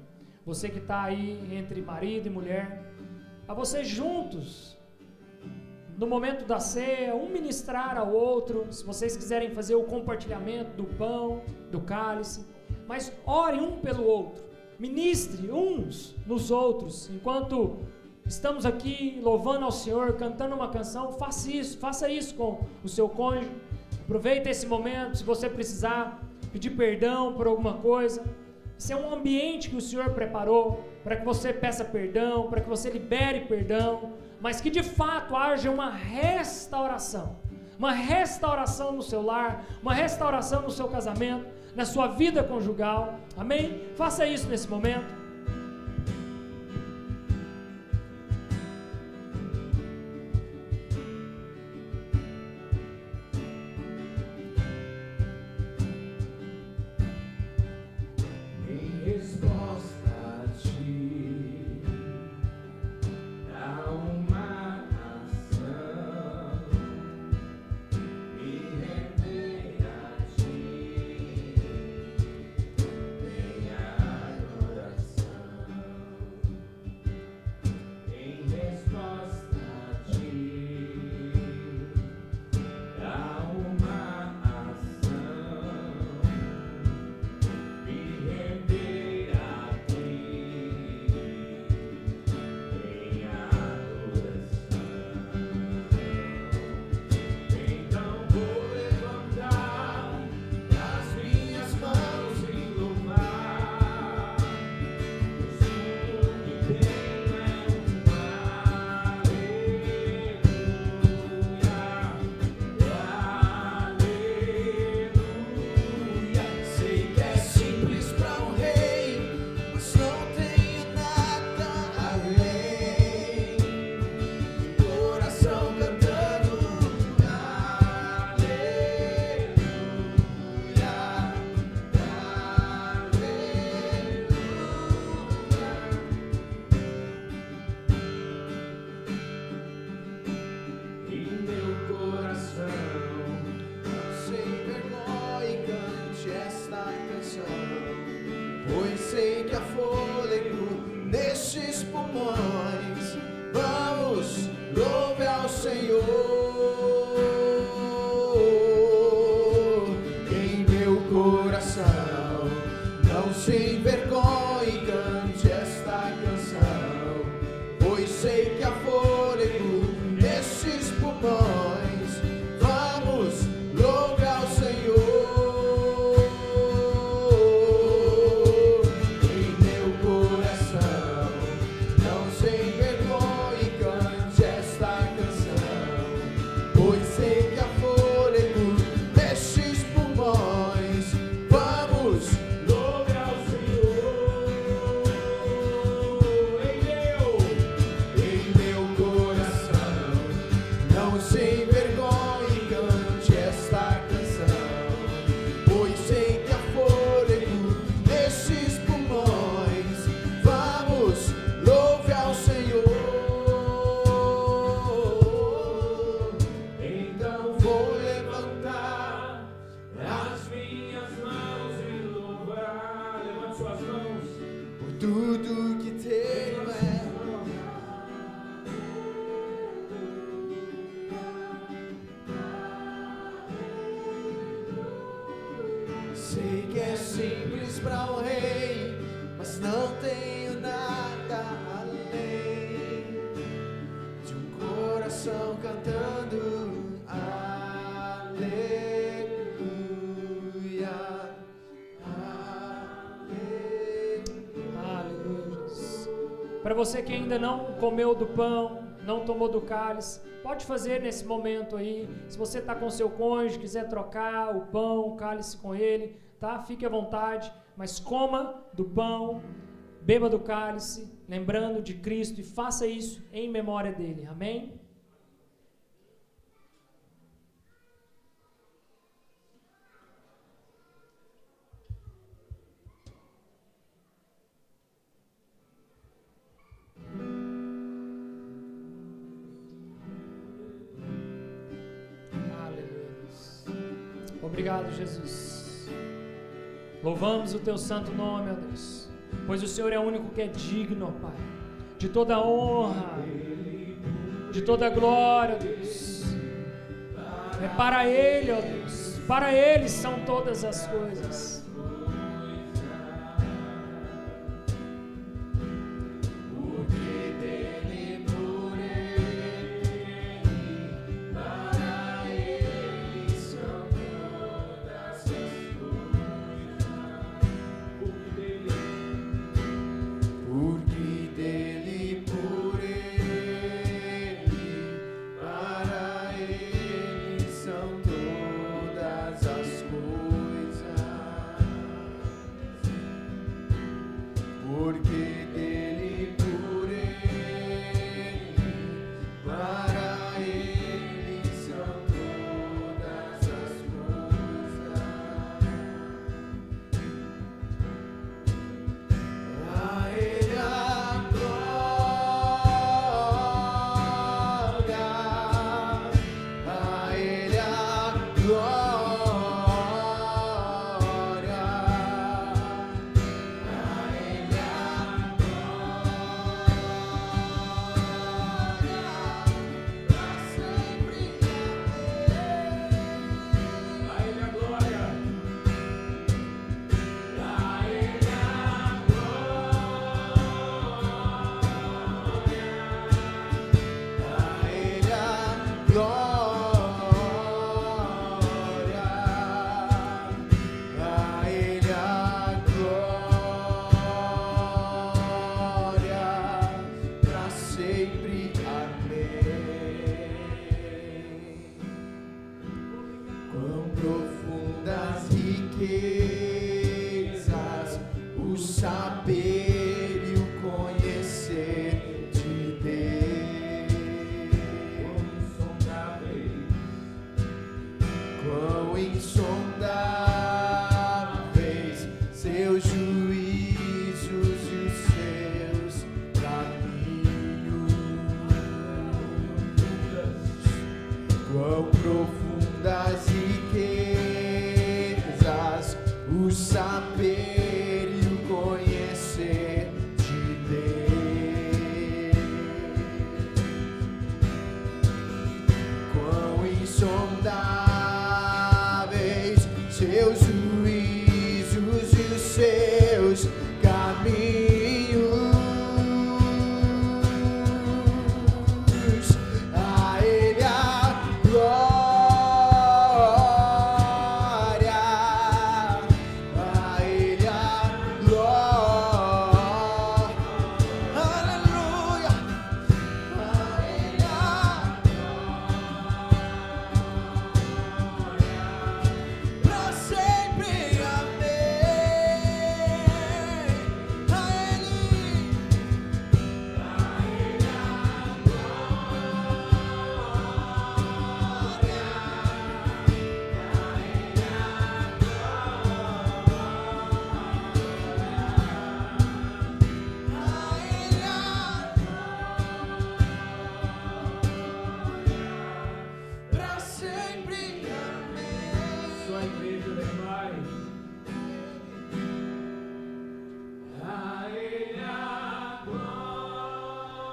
Speaker 1: você que está aí entre marido e mulher, a vocês juntos, no momento da ceia, um ministrar ao outro, se vocês quiserem fazer o compartilhamento do pão, do cálice, mas ore um pelo outro, ministre uns nos outros, enquanto estamos aqui louvando ao Senhor, cantando uma canção, faça isso com o seu cônjuge, aproveita esse momento, se você precisar pedir perdão por alguma coisa, esse é um ambiente que o Senhor preparou, para que você peça perdão, para que você libere perdão, mas que de fato haja uma restauração no seu lar, uma restauração no seu casamento, na sua vida conjugal, amém? Faça isso nesse momento. Para você que ainda não comeu do pão, não tomou do cálice, pode fazer nesse momento aí. Se você está com seu cônjuge, quiser trocar o pão, o cálice com ele, tá? Fique à vontade, mas coma do pão, beba do cálice, lembrando de Cristo, e faça isso em memória dele. Amém? Obrigado, Jesus. Louvamos o teu santo nome, ó Deus, pois o Senhor é o único que é digno, ó Pai, de toda honra, de toda glória, ó Deus. É para Ele, ó Deus, para Ele são todas as coisas.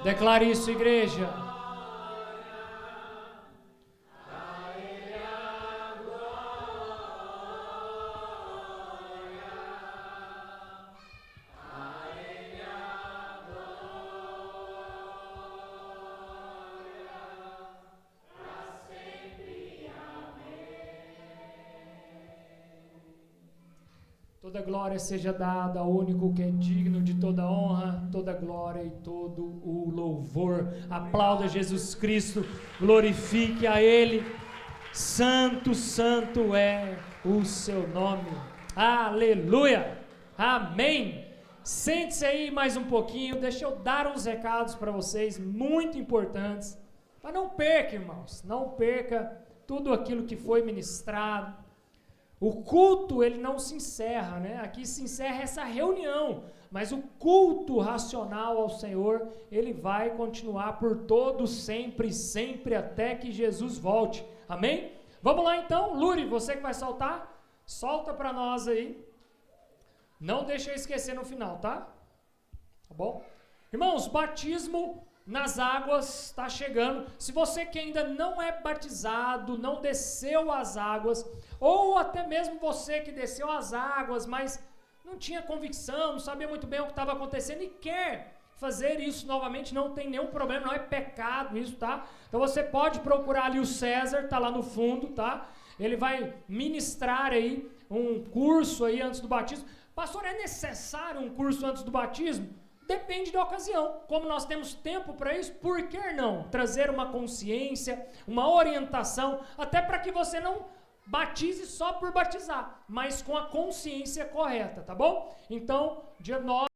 Speaker 1: Declare isso, igreja. Toda glória seja dada ao único que é digno de toda honra, toda glória e todo o louvor. Aplauda Jesus Cristo, glorifique a Ele. Santo, santo é o seu nome. Aleluia. Amém. Sente-se aí mais um pouquinho, deixa eu dar uns recados para vocês, muito importantes. Mas não perca, irmãos, não perca tudo aquilo que foi ministrado. O culto, ele não se encerra, né? Aqui se encerra essa reunião, mas o culto racional ao Senhor, ele vai continuar por todo sempre, sempre, até que Jesus volte. Amém? Vamos lá então, Luri, você que vai soltar, solta para nós aí. Não deixa eu esquecer no final, tá? Tá bom? Irmãos, batismo nas águas está chegando. Se você que ainda não é batizado, não desceu as águas, ou até mesmo você que desceu as águas, mas não tinha convicção, não sabia muito bem o que estava acontecendo e quer fazer isso novamente, não tem nenhum problema, não é pecado isso, tá? Então você pode procurar ali o César, tá lá no fundo, tá? Ele vai ministrar aí um curso aí antes do batismo. Pastor, é necessário um curso antes do batismo? Depende da ocasião. Como nós temos tempo para isso, por que não? Trazer uma consciência, uma orientação, até para que você não batize só por batizar, mas com a consciência correta, tá bom? Então, dia 9